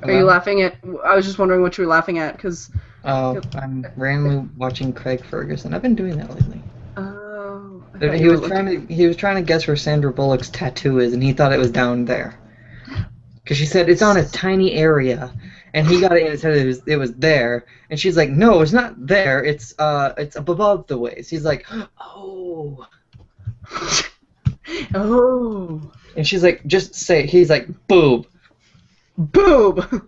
Are you laughing at... I was just wondering what you were laughing at, because... Oh, I'm randomly watching Craig Ferguson. I've been doing that lately. Oh. He was trying to guess where Sandra Bullock's tattoo is, and he thought it was down there. Because she said it's on a tiny area, and he got it and said it was there, and she's like, no, it's not there. It's above the waist. He's like, oh. Oh. And she's like, just say. He's like, boob. Boob.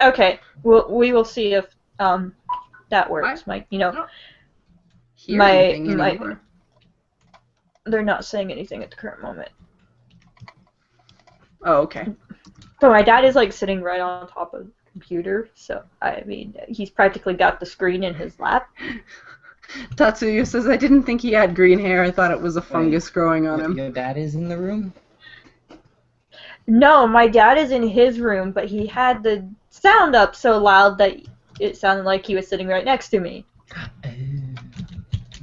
Okay, we will see if that works. They're not saying anything at the current moment. Oh, okay. So my dad is like sitting right on top of the computer, so I mean he's practically got the screen in his lap. Tatsuya says, I didn't think he had green hair. I thought it was a fungus growing on him. Your dad is in the room? No, my dad is in his room, but he had the sound up so loud that it sounded like he was sitting right next to me. I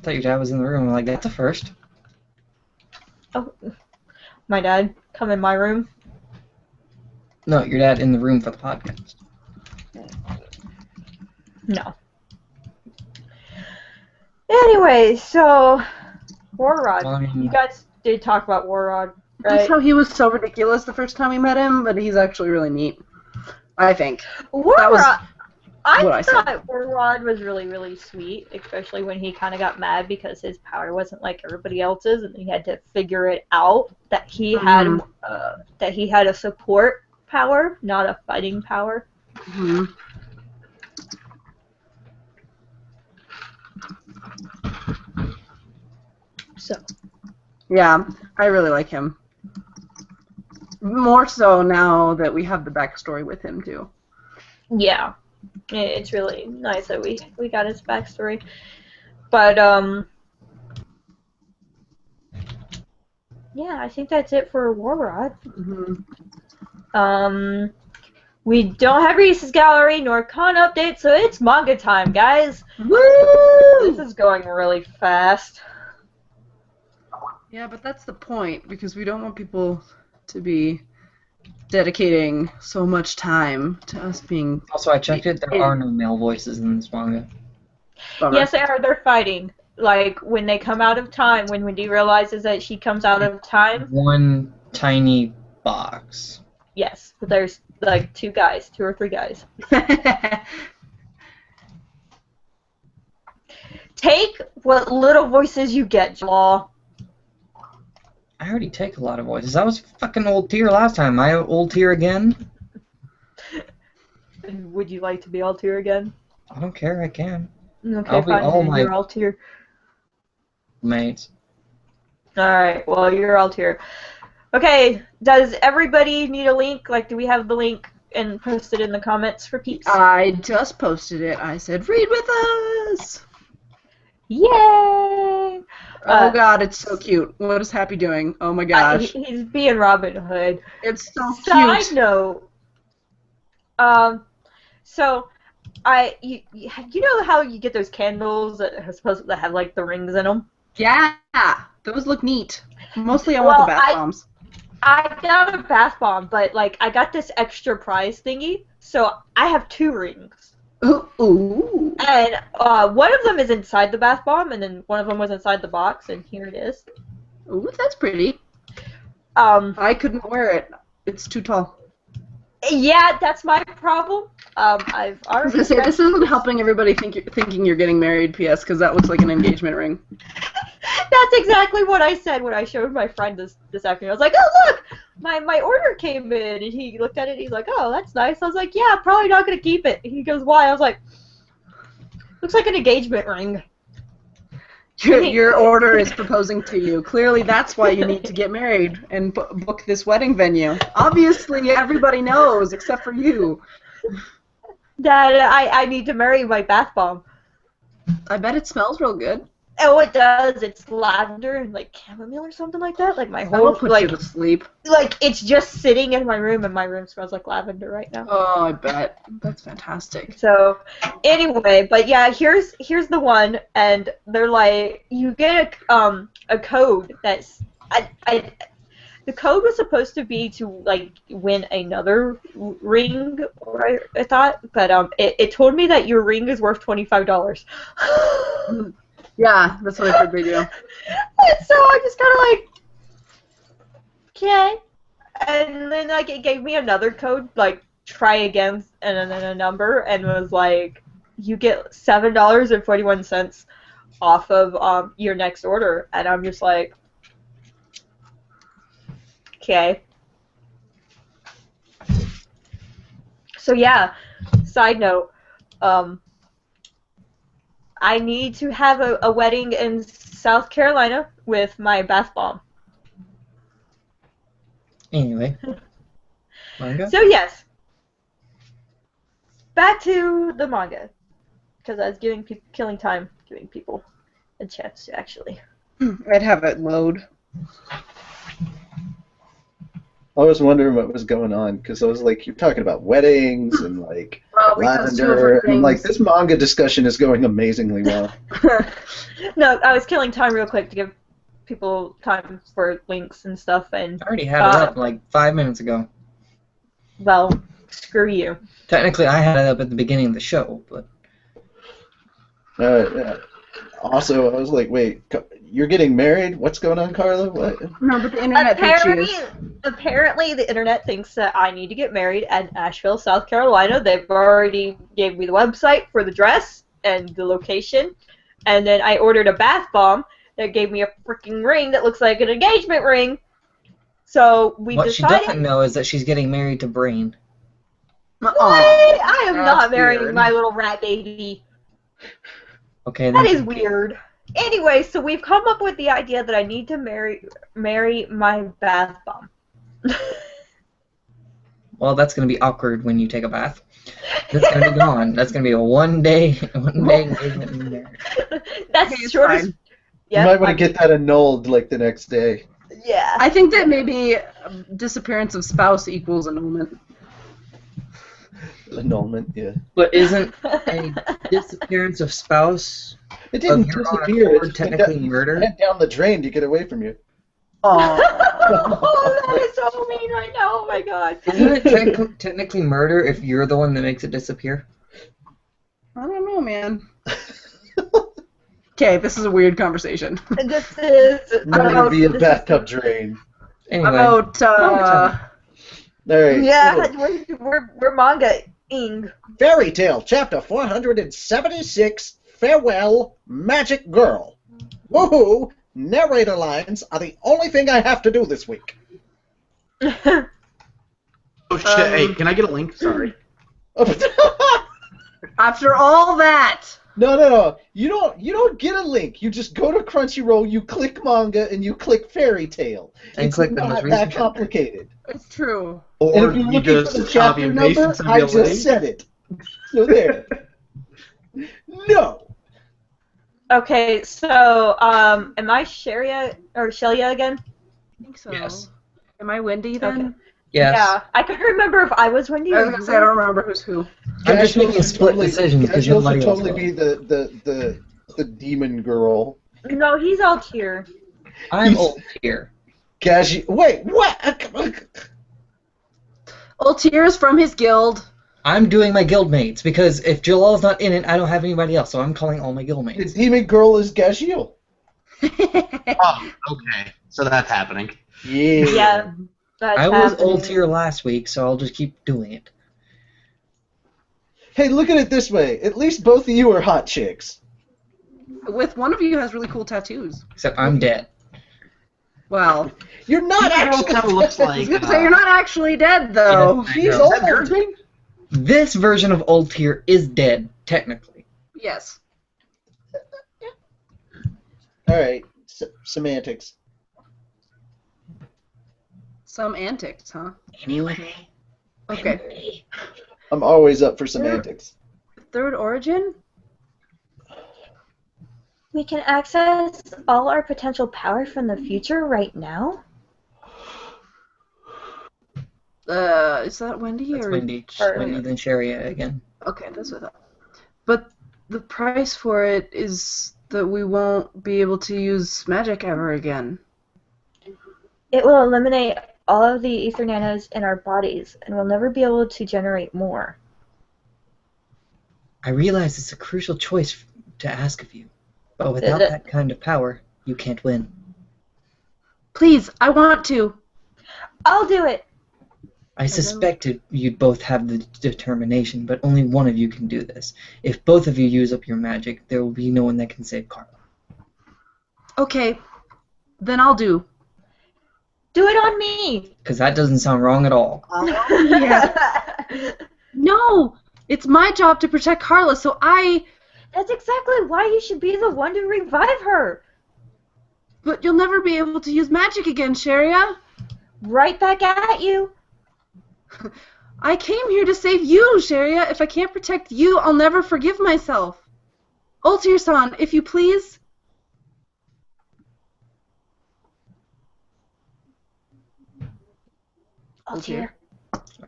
thought your dad was in the room. I'm like, that's a first. Oh, my dad come in my room? No, your dad in the room for the podcast. No. Anyway, so Warrod. Well, I mean, You guys did talk about Warrod, Just right? how he was so ridiculous the first time we met him, but he's actually really neat. I think. That was Warrod. what I I said. thought Warrod was really, really sweet, especially when he kind of got mad because his power wasn't like everybody else's, and he had to figure it out that he had a support power, not a fighting power. Mhm. So Yeah, I really like him. More so now that we have the backstory with him too. yeah, it's really nice that we got his backstory, but yeah, I think that's it for Warrod. Hmm. We don't have Reedus Gallery nor con update, so it's manga time, guys. Woo! This is going really fast. Yeah, but that's the point, because we don't want people to be dedicating so much time to us being also, I checked it. There are no male voices in this manga. bummer. Yes, they are. They're fighting. Like when they come out of time, when Wendy realizes that she comes out of time. One tiny box. Yes, but there's like two or three guys. Take what little voices you get, Jamal. I already take a lot of voices. I was fucking Ultear last time. I Ultear again? Would you like to be Ultear again? I don't care. I can. Okay, I'll be fine. all Then my- you're Ultear. Mates. Alright, well, you're Ultear. Okay, does everybody need a link? Like, do we have the link and post it in the comments for peeps? I just posted it. I said, read with us! Yay! Oh god, it's so cute. What is Happy doing? Oh my gosh. He's being Robin Hood. It's so Side cute. note, so you know how you get those candles that are supposed to have like the rings in them? Yeah, those look neat. Mostly I want Well, the bath bombs. I got a bath bomb, but like I got this extra prize thingy, so I have 2 rings. Ooh. And one of them is inside the bath bomb, and then one of them was inside the box, and here it is. Ooh, that's pretty. I couldn't wear it. It's too tall. Yeah, that's my problem. I've I was already gonna say, said- this isn't helping everybody thinking you're getting married, P.S., because that looks like an engagement ring. That's exactly what I said when I showed my friend this afternoon. I was like, oh, look, my order came in. And he looked at it and he's like, oh, that's nice. I was like, yeah, I'm probably not going to keep it. And he goes, why? I was like, looks like an engagement ring. Your order is proposing to you. Clearly, that's why you need to get married and book this wedding venue. Obviously, everybody knows, except for you. That I need to marry my bath bomb. I bet it smells real good. Oh, it does. It's lavender and like chamomile or something like that. Like my That will whole put you to sleep. like it's just sitting in my room, and my room smells like lavender right now. Oh, I bet. That's fantastic. So, anyway, but yeah, here's the one, and they're like, you get a code that's the code was supposed to be to like win another ring, or I thought, but it told me that your ring is worth $25. Yeah, that's what I heard they do. And so I just kind of like, okay, and then like it gave me another code, like try again, and then a number, and was like, you get $7.41 off of your next order, and I'm just like, okay. So yeah, side note, I need to have a wedding in South Carolina with my bath bomb. Anyway. Manga? So yes, back to the manga, because I was killing time, giving people a chance to actually. I'd have it load. I was wondering what was going on because I was like, you're talking about weddings and like Well, because two lavender. different I'm like, things. this manga discussion is going amazingly well. No, I was killing time real quick to give people time for links and stuff, and I already had it up like 5 minutes ago. well, screw you. Technically, I had it up at the beginning of the show, but Also, I was like, wait, you're getting married? What's going on, Carla? What? No, but the internet thinks she is. Apparently, the internet thinks that I need to get married at Asheville, South Carolina. They've already gave me the website for the dress and the location, and then I ordered a bath bomb that gave me a freaking ring that looks like an engagement ring. So we what she decided. doesn't know is that she's getting married to Brain. What? I am That's not marrying weird. my little rat baby. Okay, That then is weird. Anyway, so we've come up with the idea that I need to marry my bath bomb. Well, that's gonna be awkward when you take a bath. That's gonna be gone. That's gonna be a one day engagement and marriage. That's Okay, it's shortest. fine. You might want to get that annulled like the next day. Yeah. I think that maybe disappearance of spouse equals annulment. Annulment, yeah. But isn't a disappearance of spouse It didn't of your own disappear. accord It just technically went murder? went down the drain to get away from you. Oh, that is so mean right now. Oh my god. Isn't it technically murder if you're the one that makes it disappear? I don't know, man. Okay, this is a weird conversation. This is Murder via bathtub drain. Anyway, About All right. yeah, so- we're manga-ing. Fairy Tale, Chapter 476, Farewell, Magic Girl. Woohoo! Narrator lines are the only thing I have to do this week. Oh shit! Hey, can I get a link? Sorry. After all that, No. You don't get a link. You just go to Crunchyroll, you click manga, and you click Fairy Tale. And It's click the not most that recent chapter. complicated. it's true. And Or if you're you looking for the just copy chapter and paste number, it to I the just link. said it. So there. No. Okay, so am I Shelia or Shelia again? I think so. Yes. Am I Wendy then? Okay. yes. Yeah, I couldn't remember if I was Wendy I or was gonna you say I were. don't remember who's who. I'm just Gabriel making should split totally- decisions because Gabriel nobody should else totally will. be the demon girl. No, he's Ultear. I'm He's- Ultear. Wait, what? Ultear is from his guild. I'm doing my guildmates because if Jalal's not in it, I don't have anybody else, so I'm calling all my The guildmates. demon girl is Gabriel. Oh, okay. So that's happening. Yeah. Yeah, that's I was happening. Ultear last week, so I'll just keep doing it. Hey, look at it this way. At least both of you are hot chicks. With one of you has really cool tattoos. Except I'm dead. Well, You're not Demon girl actually. kind of looks I like. was gonna say you're not actually dead though. Yeah. She's Is old. that your thing? This version of Ultear is dead, technically. Yes. All right. Semantics. Some antics, huh? Anyway. Okay. I'm always up for semantics. Third origin? We can access all our potential power from the future right now? Is that Wendy That's or Wendy. or- Wendy, then Sharia again. Okay, that's what I thought. But the price for it is that we won't be able to use magic ever again. It will eliminate all of the ether nanos in our bodies, and we'll never be able to generate more. I realize it's a crucial choice to ask of you, but without that kind of power, you can't win. Please, I want to. I'll do it! I suspected you'd both have the determination, but only one of you can do this. If both of you use up your magic, there will be no one that can save Carla. Okay, then I'll do. Do it on me! Because that doesn't sound wrong at all. Yeah. No, it's my job to protect Carla, so That's exactly why you should be the one to revive her! But you'll never be able to use magic again, Sharia. Right back at you! I came here to save you, Sharia. If I can't protect you, I'll never forgive myself. Ultear-san, if you please. Ultear.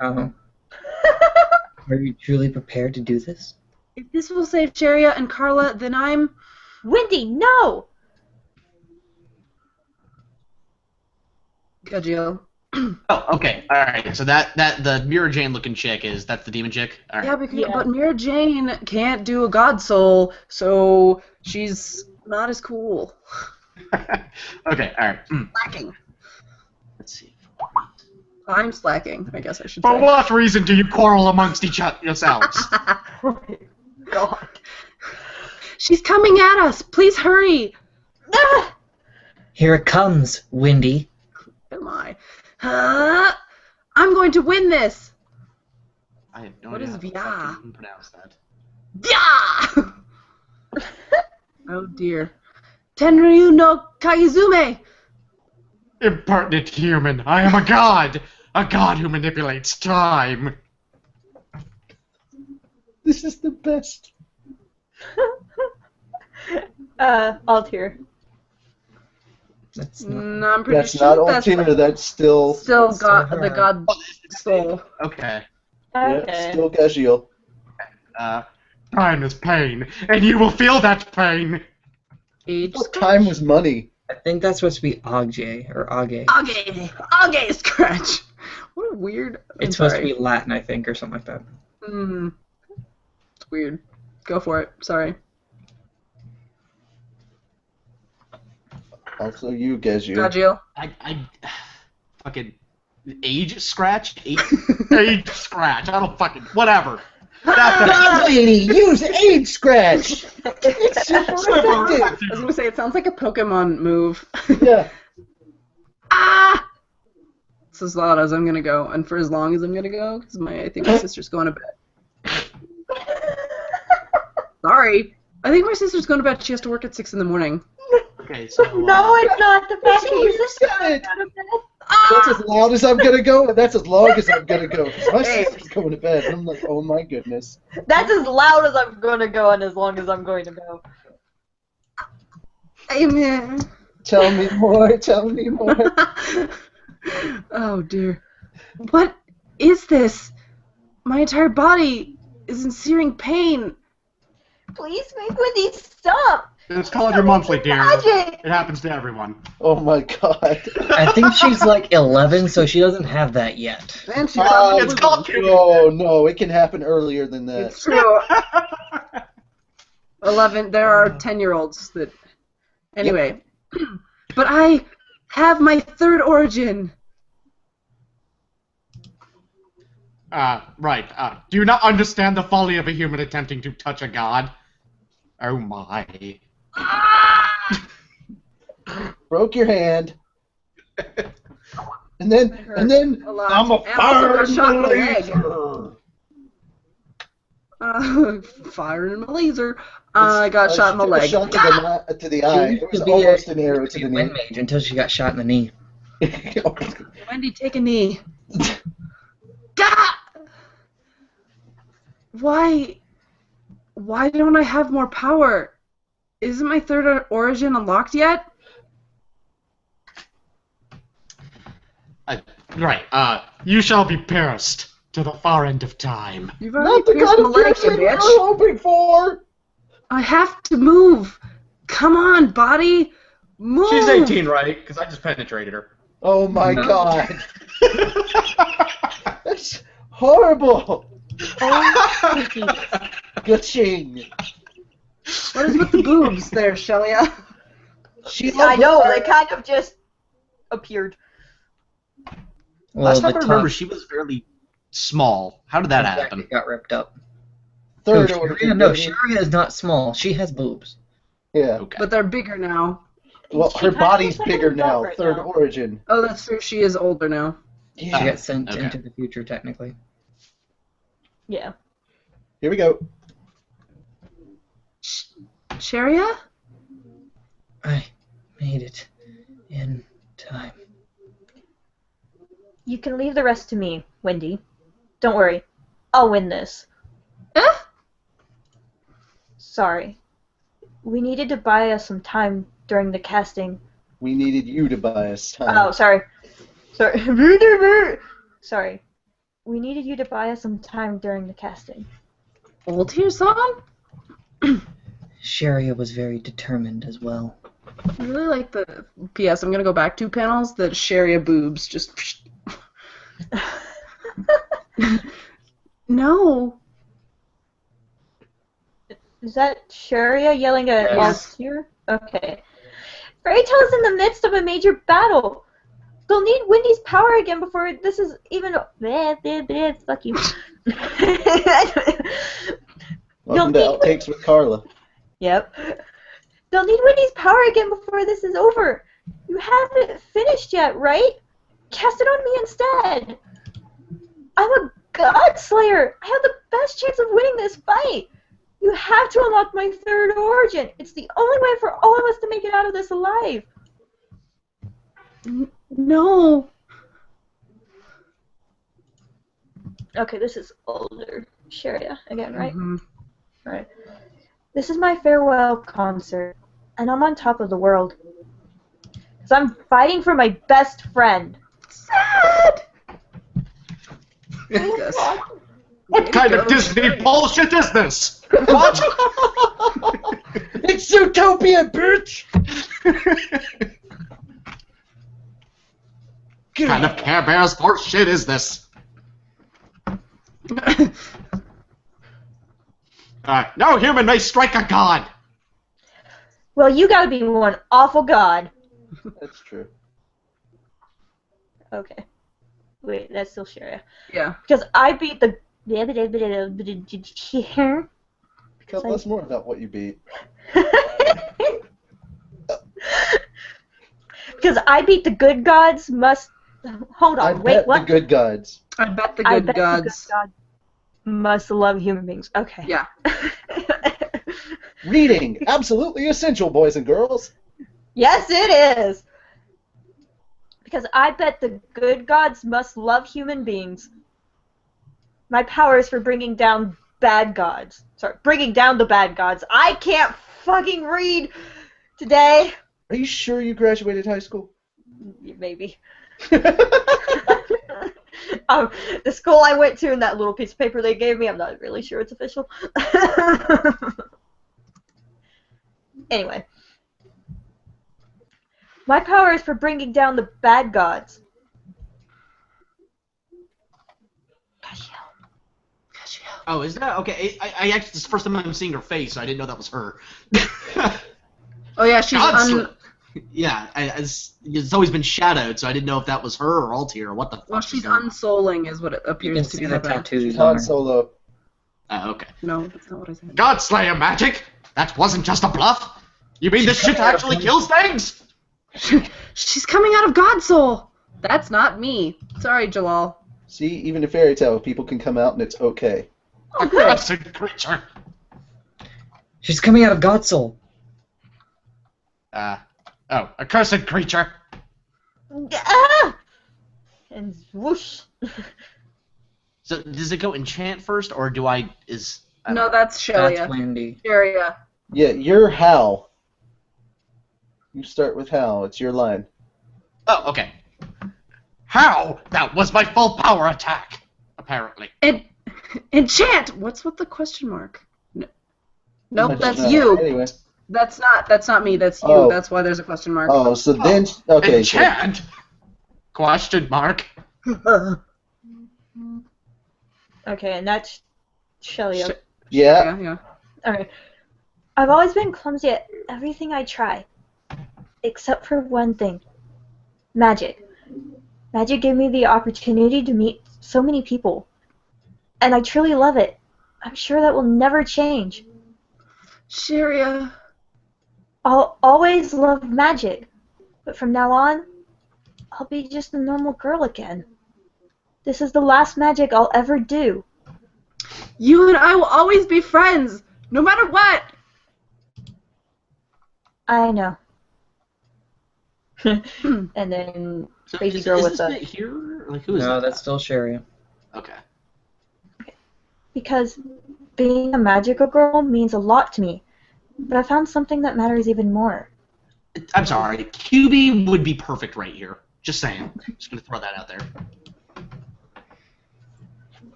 Are you truly prepared to do this? If this will save Sharia and Carla, then I'm... Wendy, no! Gajiel. Oh, okay. All right. So that the Mira Jane looking chick that's the demon chick. All right. Yeah, because, Yeah. but Mira Jane can't do a god soul, so she's not as cool. Okay. All right. Slacking. Let's see. I'm slacking, I guess I should For say. what reason do you quarrel amongst yourselves? God. She's coming at us! Please hurry! Ah! Here it comes, Windy. Am I? I'm going to win this! I have no What idea is how to Via? fucking even pronounce that. Yeah! Oh dear. Tenryu no Kaizume! Impertinent human! I am a god! A god who manipulates time! This is the best. Ultear. That's not. I'm pretty That's sure not that's Ultear, that's still still Still got her. the god soul. Okay. yeah, still Gajiel. Time is pain, and you will feel that pain! Age. What time was money? I think that's supposed to be Ogje or Age. Okay, scratch. What a weird. It's supposed to be Latin, I think, or something like that. It's weird. Go for it. Sorry. Also you, Gajiel. Gajiel. I fucking age scratch? Age scratch. I don't fucking whatever. God, lady, use Age Scratch! It's super effective! I was gonna say it sounds like a Pokemon move. Yeah. Ah! It's as loud as I'm gonna go, and for as long as I'm gonna go, because I think my sister's going to bed. Sorry. I think my sister's going to bed. She has to work at 6 in the morning. Okay, so No, it's not the fact that your You sister said it. out of bed. That's as loud as I'm gonna go, and that's as long as I'm gonna go. 'Cause my Hey. sister's going to bed, and I'm like, oh my goodness. That's as loud as I'm going to go and as long as I'm going to go. Amen. Tell me more, tell me more. Oh dear. What is this? My entire body is in searing pain. Please make Wendy stop. it's called your monthly, dear. Magic. It happens to everyone. Oh my god. I think she's like 11, so she doesn't have that yet. And she It's called Oh no, it can happen earlier than It's that. true. 11. There are 10-year-olds that. Anyway, but I have my third origin. Right. Do you not understand the folly of a human attempting to touch a god? Oh my. Broke your hand. And then A lot. I'm a And also fire got shot in the laser. Firing in my laser. I got shot in the leg. Shot to the eye. used It was to be almost a- an arrow to the Wind knee. mage until she got shot in the knee. Wendy, take a knee. Gah! Why don't I have more power? Isn't my third origin unlocked yet? Right. You shall be pierced to the far end of time. You've already Not the pierced kind my of leg, you piercing we were bitch. hoping for. I have to move. Come on, body. Move. She's 18, right? Because I just penetrated her. Oh my No. god. That's horrible. Gushing. What is with the boobs there, Shelia? I know, they kind of just appeared. Well, Last the time I remember, top she was fairly small. How did that exactly happen? got ripped up. Third no, origin. Sharia, no, baby. Sharia is not small. She has boobs. Yeah. Okay. But they're bigger now. Well, She her kinda body's looks like bigger an now. adult right Third now. origin. Oh, that's true. She is older now. She Yeah. got sent Okay. into the future, technically. Yeah. Here we go. Sharia? I made it in time. You can leave the rest to me, Wendy. Don't worry. I'll win this. Eh? Sorry. We needed to buy us some time during the casting. We needed you to buy us time. Oh, sorry. Sorry. Sorry. We needed you to buy us some time during the casting. Ultear song? Sharia was very determined as well. I really like the P.S. I'm gonna go back 2 panels. The Sharia boobs just No. Is that Sharia yelling at Yes. Ultear? Okay. Fairy Tail is in the midst of a major battle. They'll need Wendy's power again before this is even. Fuck you. Welcome to Outtakes with Carla. Yep. They'll need Wendy's power again before this is over. You haven't finished yet, right? Cast it on me instead. I'm a God Slayer. I have the best chance of winning this fight. You have to unlock my third origin. It's the only way for all of us to make it out of this alive. No. Okay, this is older. Sharia again, right? Mm-hmm. Right. This is my farewell concert, and I'm on top of the world. Because I'm fighting for my best friend. Sad. Yes. What kind of Disney bullshit is this? What? It's Zootopia, bitch! kind of Care Bears horse shit is this? No human may strike a god. Well, you gotta be one awful god. That's true. Okay. Wait, that's still Sharia. Yeah. Because I beat the... Tell us more about what you beat. Because I beat the good gods must... Hold I on, wait, bet what? the good gods. I bet the I good bet gods. the good gods must love human beings. Okay. Yeah. Reading, absolutely essential, boys and girls. Yes, it is! Because I bet the good gods must love human beings. My power is for bringing down bad gods. Sorry, bringing down the bad gods. I can't fucking read today. Are you sure you graduated high school? Maybe. The school I went to and that little piece of paper they gave me, I'm not really sure it's official. Anyway. My power is for bringing down the bad gods. Oh, is that okay? I actually, this is the first time I'm seeing her face. So I didn't know that was her. Oh yeah, she's Yeah, it's always been shadowed, so I didn't know if that was her or Ultear or what the fuck. Well, she's unsouling is what it You appears can to see be. the happening. tattoos on Han her. Solo. Okay. No, that's not what I said. Godslayer magic? That wasn't just a bluff? You mean this shit actually kills things? She's coming out of God Soul. That's not me. Sorry, Jalal. See, even in fairy tale, people can come out and it's okay. A cursed creature. She's coming out of God's soul. A cursed creature. Ah! And whoosh. So does it go enchant first, or do I No, don't- that's Sharia. That's Wendy. Sharia. Yeah, you're Hal. You start with Hal. It's your line. Oh, okay. How? That was my full power attack. Apparently. Enchant. What's with the question mark? Nope, Much that's not. you. Anyway. That's not me. That's you. Oh. That's why there's a question mark. Oh, so then... Okay. so- Enchant? Question mark. Okay, and that's Sharia. yeah. Yeah. Alright. I've always been clumsy at everything I try. Except for one thing. Magic. Magic gave me the opportunity to meet so many people. And I truly love it. I'm sure that will never change. Sharia. I'll always love magic. But from now on, I'll be just a normal girl again. This is the last magic I'll ever do. You and I will always be friends, no matter what. I know. And then crazy girl with is the... this bit here? Like, who is No, that? that's still Sharia. Okay. Because being a magical girl means a lot to me. But I found something that matters even more. I'm sorry. QB would be perfect right here. Just saying. Just gonna throw that out there.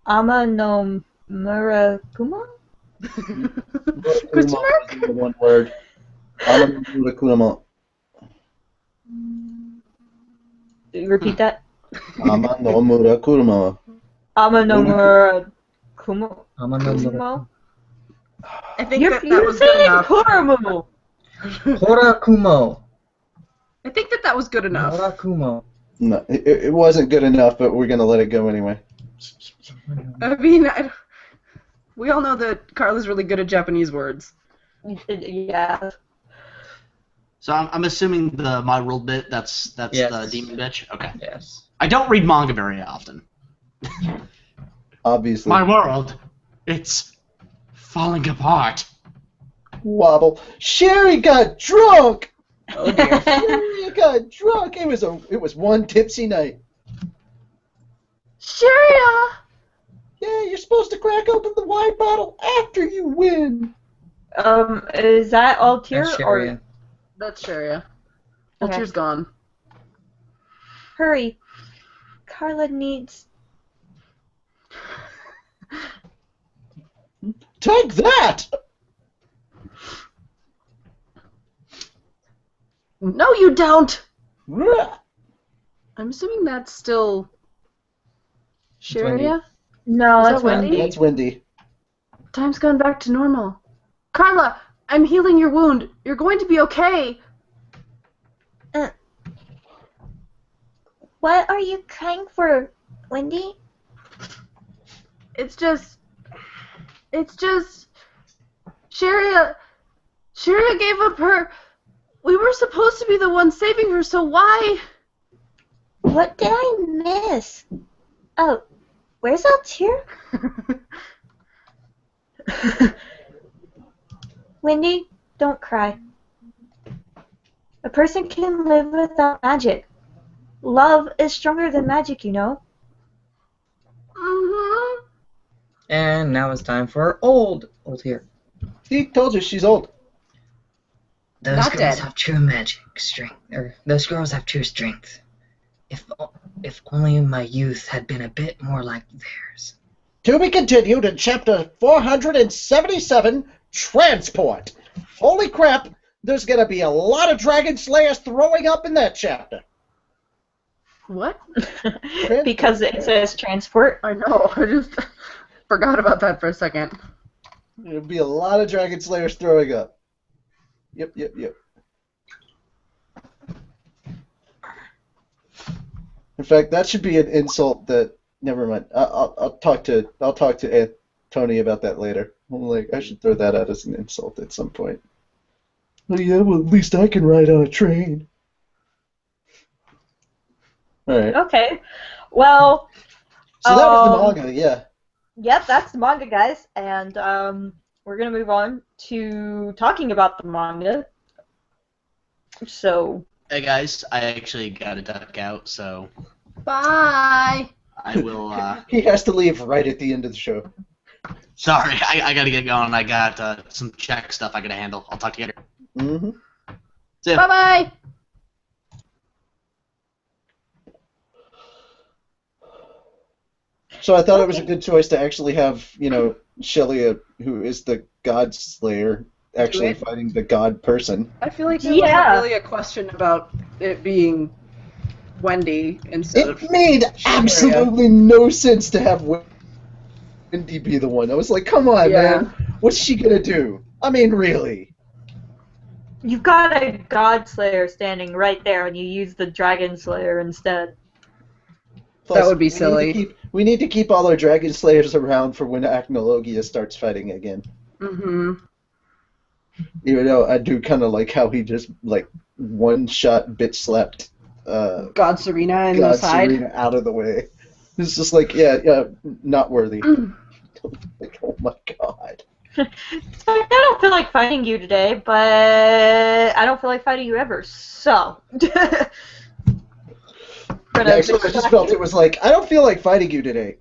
Ama no Murakuma? Question mark? One word. Repeat that. Ama no Murakumo. Amanomura Kumo. I'm on the Kumo? I think You're that was good saying enough. Kuramu! Horakumo. I think that was good enough. Horakumo. No, it wasn't good enough, but we're gonna let it go anyway. I mean, we all know that Carla's really good at Japanese words. Yeah. So I'm assuming the my world bit. That's Yes. the demon bitch. Okay. Yes. I don't read manga very often. Obviously. My world, it's falling apart. Wobble. Sherry got drunk. Oh dear. Sherry got drunk. It was one tipsy night. Sharia! Yeah, you're supposed to crack open the wine bottle after you win. Is that Ultear That's or Sharia. That's Sharia. Okay. Ultear's gone. hurry? Carla needs. Take that! No, you don't! Rah! I'm assuming that's still Wendy. Sharia? No, Is that's that Wendy? Wendy. That's Wendy. Time's gone back to normal. Carla, I'm healing your wound. You're going to be okay. What are you crying for, Wendy? It's just Sharia gave up her. We were supposed to be the ones saving her, so why? What did I miss? Oh, where's Ultear? Wendy, don't cry. A person can live without magic. Love is stronger than magic, you know. Mm-hmm. And now it's time for old here. He told you she's old. Those Not girls dead. have true magic strength, or those girls have true strength. If only my youth had been a bit more like theirs. To be continued in chapter 477, Transport. Holy crap, there's gonna be a lot of Dragon Slayers throwing up in that chapter. What? Because it says transport. I know. I just forgot about that for a second. There'll be a lot of Dragon Slayers throwing up. Yep. In fact, that should be an insult that. Never mind. I'll talk to Tony about that later. I'm like, I should throw that out as an insult at some point. Oh yeah, well at least I can ride on a train. All right. Okay. Well. So that was the manga, yeah. Yep, that's the manga, guys, and we're gonna move on to talking about the manga. So. Hey guys, I actually got to duck out, so Bye. I will. He has to leave right at the end of the show. Sorry, I got to get going. I got some check stuff I got to handle. I'll talk to you later. Mm-hmm. See ya. Bye-bye. So I thought it was a good choice to actually have, Shelia, who is the God Slayer, actually it. fighting the God person. I feel like there Yeah. wasn't really a question about it being Wendy instead of It made absolutely no sense to have Wendy be the one. I was like, come on, Yeah. man. What's she going to do? I mean, really. You've got a God Slayer standing right there, and you use the Dragon Slayer instead. Plus, That would be we silly. We need to keep all our Dragon Slayers around for when Acnologia starts fighting again. Mm-hmm. Even though I do kind of like how he just, one-shot bitch-slapped God Serena in God the side. Serena out of the way. It's just like, yeah, not worthy. Like, oh my god. It's like, I don't feel like fighting you today, but I don't feel like fighting you ever, so. Actually, I just felt it was like, I don't feel like fighting you today.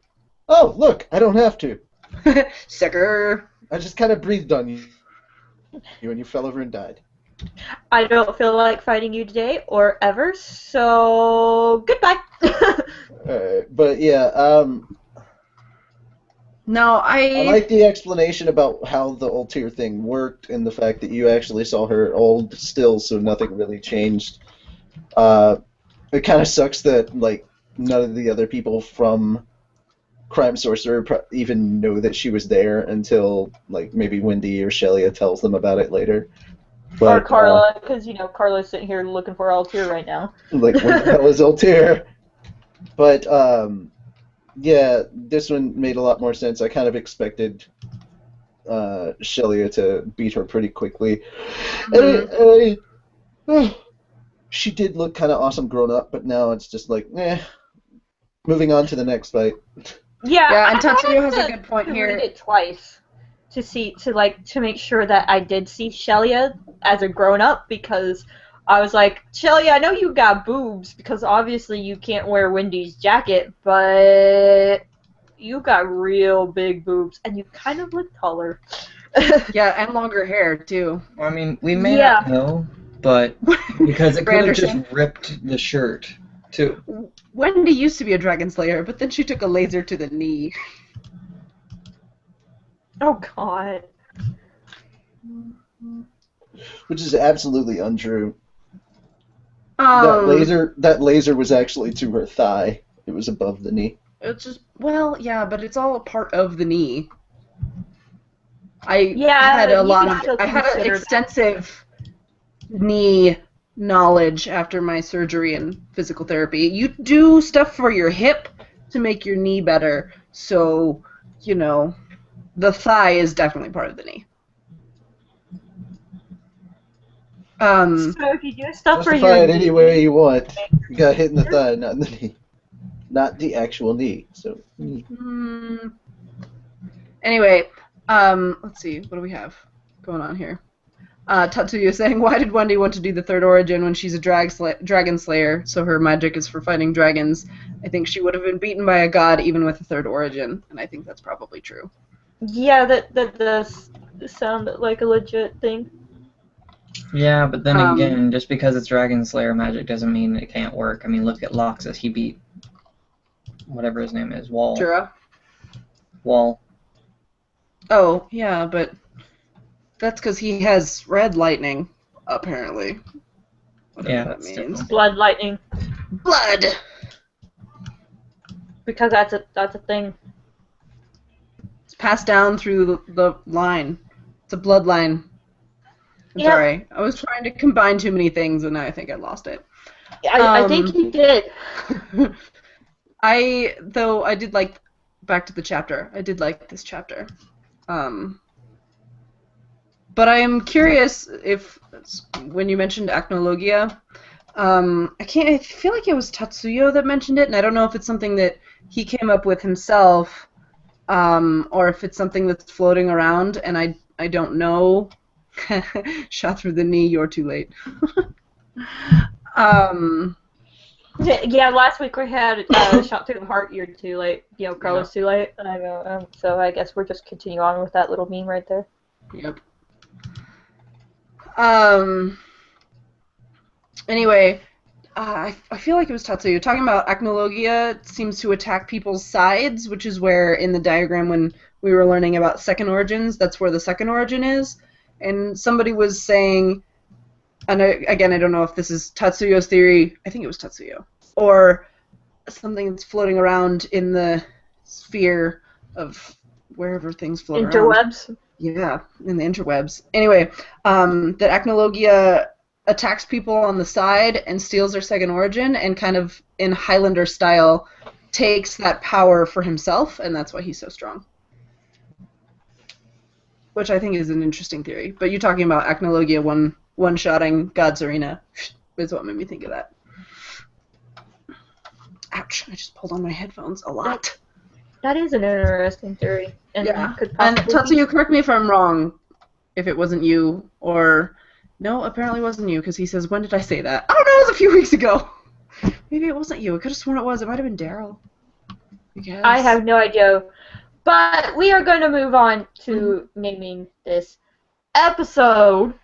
Oh, look, I don't have to. Sicker. I just kind of breathed on you, and you fell over and died. I don't feel like fighting you today or ever, so goodbye. Alright, but yeah, No, I like the explanation about how the Ultear thing worked and the fact that you actually saw her old still, so nothing really changed. It kind of sucks that, none of the other people from Crime Sorcerer even know that she was there until like maybe Wendy or Shelia tells them about it later. Or But Carla, because Carla's sitting here looking for Ultear right now. like, what the hell is Ultear? But yeah, this one made a lot more sense. I kind of expected Shelia to beat her pretty quickly. She did look kind of awesome grown up, but now it's just like, moving on to the next fight. Yeah, and I Tatsuya has had a good point to here. read it twice to make sure that I did see Shelia as a grown up, because I was like, Shelia, I know you got boobs because obviously you can't wear Wendy's jacket, but you got real big boobs and you kind of look taller. Yeah, and longer hair too. Well, I mean, we may not know, but because it could have just Granderson? ripped the shirt, too. Wendy used to be a dragon slayer, but then she took a laser to the knee. Oh god. Which is absolutely untrue. That laser was actually to her thigh. It was above the knee. It's just, well, yeah, but it's all a part of the knee. I had an extensive knee knowledge after my surgery and physical therapy. You do stuff for your hip to make your knee better, so, the thigh is definitely part of the knee. So if you do stuff for Justify your it any way you want. You got hit in the thigh, not in the knee. Not the actual knee. So. Anyway, let's see. What do we have going on here? Tatsuya saying, why did Wendy want to do the third origin when she's a dragon slayer, so her magic is for fighting dragons? I think she would have been beaten by a god even with a third origin, and I think that's probably true. Yeah, that does sound like a legit thing. Yeah, but then again, just because it's Dragon Slayer magic doesn't mean it can't work. I mean, look at Loxus. He beat whatever his name is, Wall. Jura? Wall. Oh, yeah, but that's because he has red lightning, apparently. Whatever that means. Blood lightning. Blood! Because that's a thing. It's passed down through the line. It's a bloodline. I'm sorry. I was trying to combine too many things, and now I think I lost it. I think you did. I did like, back to the chapter, I did like this chapter. But I am curious if, when you mentioned acnologia, I feel like it was Tatsuya that mentioned it, and I don't know if it's something that he came up with himself, or if it's something that's floating around, and I don't know. Shot through the knee, you're too late. Yeah, last week we had shot through the heart, you're too late. Carla's too late. So I guess we're just continuing on with that little meme right there. Yep. Anyway, I feel like it was Tatsuya talking about acnologia seems to attack people's sides, which is where in the diagram when we were learning about second origins, that's where the second origin is. And somebody was saying, and again, I don't know if this is Tatsuya's theory, I think it was Tatsuya, or something that's floating around in the sphere of wherever things float around. Interwebs? Yeah, in the interwebs. Anyway, that acnologia attacks people on the side and steals their second origin and kind of, in Highlander style, takes that power for himself, and that's why he's so strong. Which I think is an interesting theory. But you talking about acnologia one-shotting God's Arena is what made me think of that. Ouch, I just pulled on my headphones a lot. That is an interesting theory. And yeah. Could And Tatsuya, correct me if I'm wrong, if it wasn't you, or... No, apparently it wasn't you, because he says, when did I say that? I don't know, it was a few weeks ago. Maybe it wasn't you. I could have sworn it was. It might have been Daryl. I have no idea. But we are going to move on to naming this episode.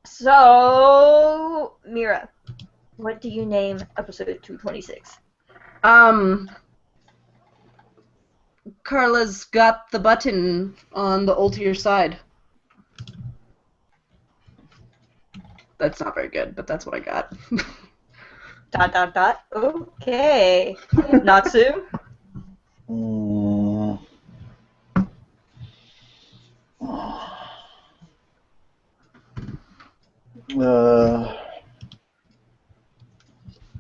So, Mira, what do you name episode 226? Carla's got the button on the Ultear side. That's not very good, but that's what I got. Dot dot dot. Okay. Natsu. Mm.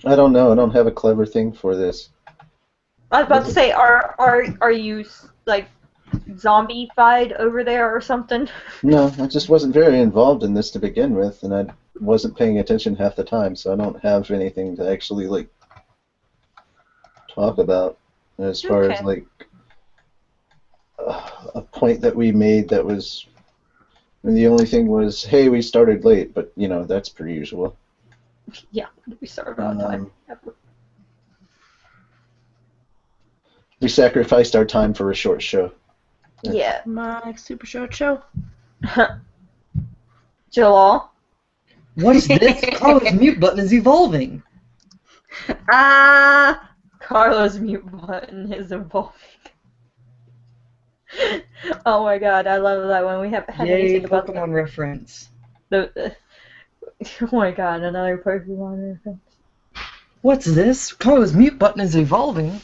I don't know. I don't have a clever thing for this. I was about to say, are you like zombie-fied over there or something? No, I just wasn't very involved in this to begin with, and I wasn't paying attention half the time, so I don't have anything to actually like talk about as far as Okay. like a point that we made that was. And the only thing was, hey, we started late, but you know that's per usual. Yeah, we started on time. We sacrificed our time for a short show. Yeah. My super short show. Jalal. What is this? Carla's mute button is evolving. Ah. Carla's mute button is evolving. Oh my god, I love that when we have had Yay, anything about Pokemon reference. the oh my god, another Pokemon reference. What's this? Carla's mute button is evolving.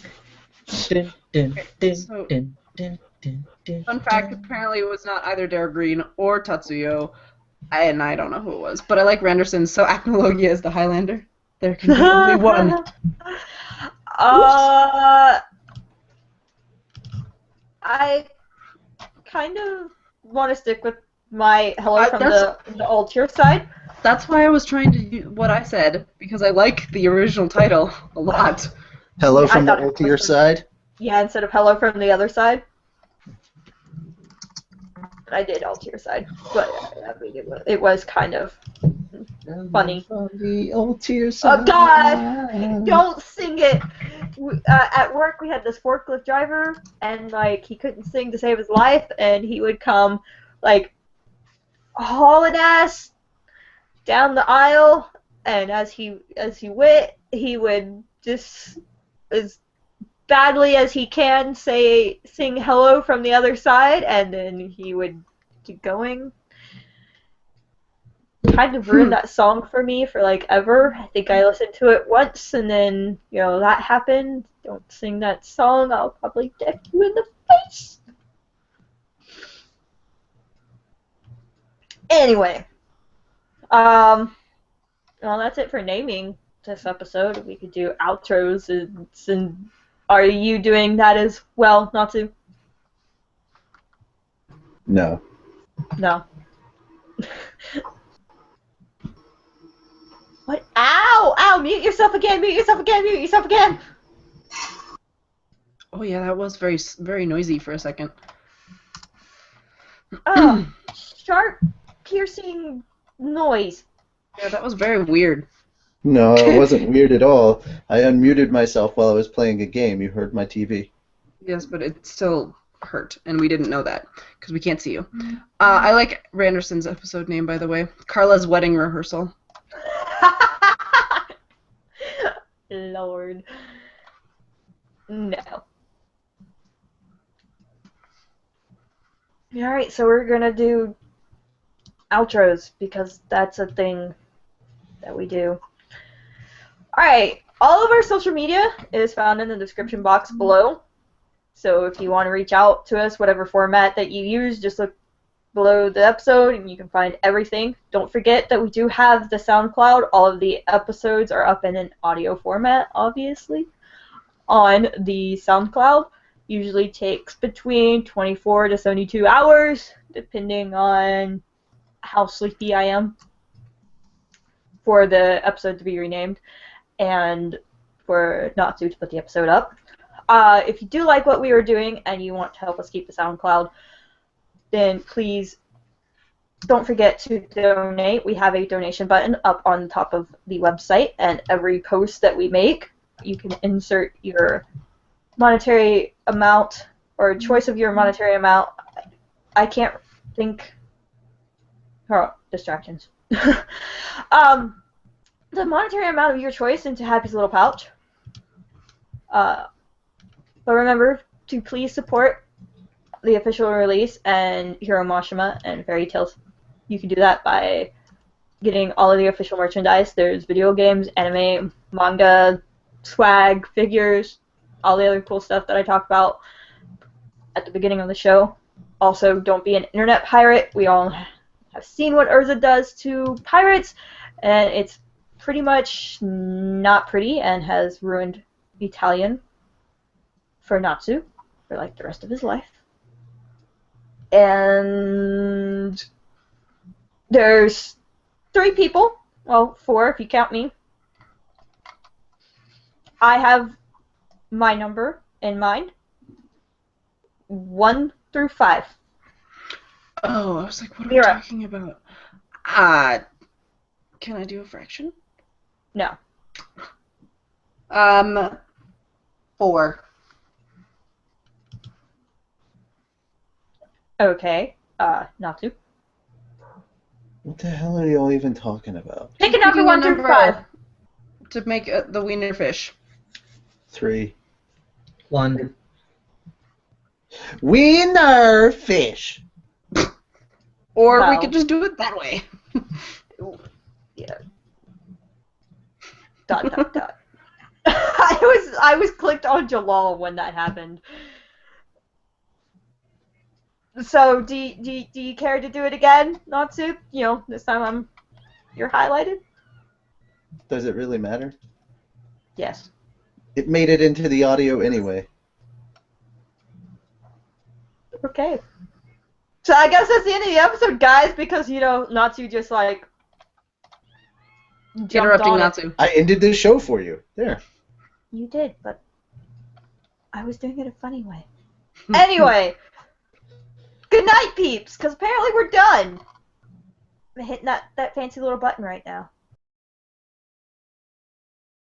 Dun, dun, dun, So- dun, dun, dun, dun, Fun fact, dun. apparently it was not either Dare Green or Tatsuyo, and I don't know who it was, but I like Randerson, so Acnologia is the Highlander. There can be only one. I kind of want to stick with my hello from That's- the Ultear side. That's why I was trying to do what I said, because I like the original title a lot. Hello Yeah, I from the thought it Ultear was- side. Yeah, instead of hello from the other side. I did Ultear side, but I mean, it was kind of funny. From the Ultear Oh side. God! Don't sing it. At work, we had this forklift driver, and like he couldn't sing to save his life, and he would come like hauling ass down the aisle, and as he went, he would just as badly as he can sing hello from the other side, and then he would keep going. Kind of ruined that song for me for like ever. I think I listened to it once, and then that happened. Don't sing that song. I'll probably deck you in the face. Anyway, well, that's it for naming this episode. We could do outros, and are you doing that as well, Natsu? No. No. What? Ow! Ow! Mute yourself again! Mute yourself again! Mute yourself again! Oh yeah, that was very, very noisy for a second. Oh, sharp, piercing noise. Yeah, that was very weird. No, it wasn't weird at all. I unmuted myself while I was playing a game. You heard my TV. Yes, but it still hurt, and we didn't know that because we can't see you. I like Randerson's episode name, by the way. Carla's wedding rehearsal. Lord. No. Alright, so we're gonna do outros because that's a thing that we do. Alright, all of our social media is found in the description box below. So if you want to reach out to us, whatever format that you use, just look below the episode and you can find everything. Don't forget that we do have the SoundCloud. All of the episodes are up in an audio format, obviously, on the SoundCloud. Usually takes between 24 to 72 hours, depending on how sleepy I am, for the episode to be renamed and for Natsu to put the episode up. If you do like what we were doing and you want to help us keep the SoundCloud, then please don't forget to donate. We have a donation button up on the top of the website, and every post that we make, you can insert your monetary amount or a choice of your monetary amount. I can't think. Oh, distractions. The monetary amount of your choice into Happy's Little Pouch. But remember to please support the official release and Hiro Mashima and Fairy Tales. You can do that by getting all of the official merchandise. There's video games, anime, manga, swag, figures, all the other cool stuff that I talked about at the beginning of the show. Also, don't be an internet pirate. We all have seen what Urza does to pirates, and it's pretty much not pretty and has ruined Italian for Natsu for like the rest of his life. And there's 3 people, well, 4 if you count me. I have my number in mind, 1 through 5. Oh, I was like, what are we Mira. talking about? Can I do a fraction? No. 4. Okay. Natsu. What the hell are y'all even talking about? Pick a number Picking 1 through 5. to make the wiener fish. 3. 1. Wiener fish. Or we Well. could just do it that way. Yeah. Dot. I was clicked on Jalal when that happened. So do you care to do it again, Natsu? You know, this time you're highlighted? Does it really matter? Yes. It made it into the audio anyway. Okay. So I guess that's the end of the episode, guys, because Natsu just like jumped Interrupting on it. Natsu. I ended the show for you. There. You did, but I was doing it a funny way. Anyway, good night, peeps, because apparently we're done. I'm hitting that fancy little button right now.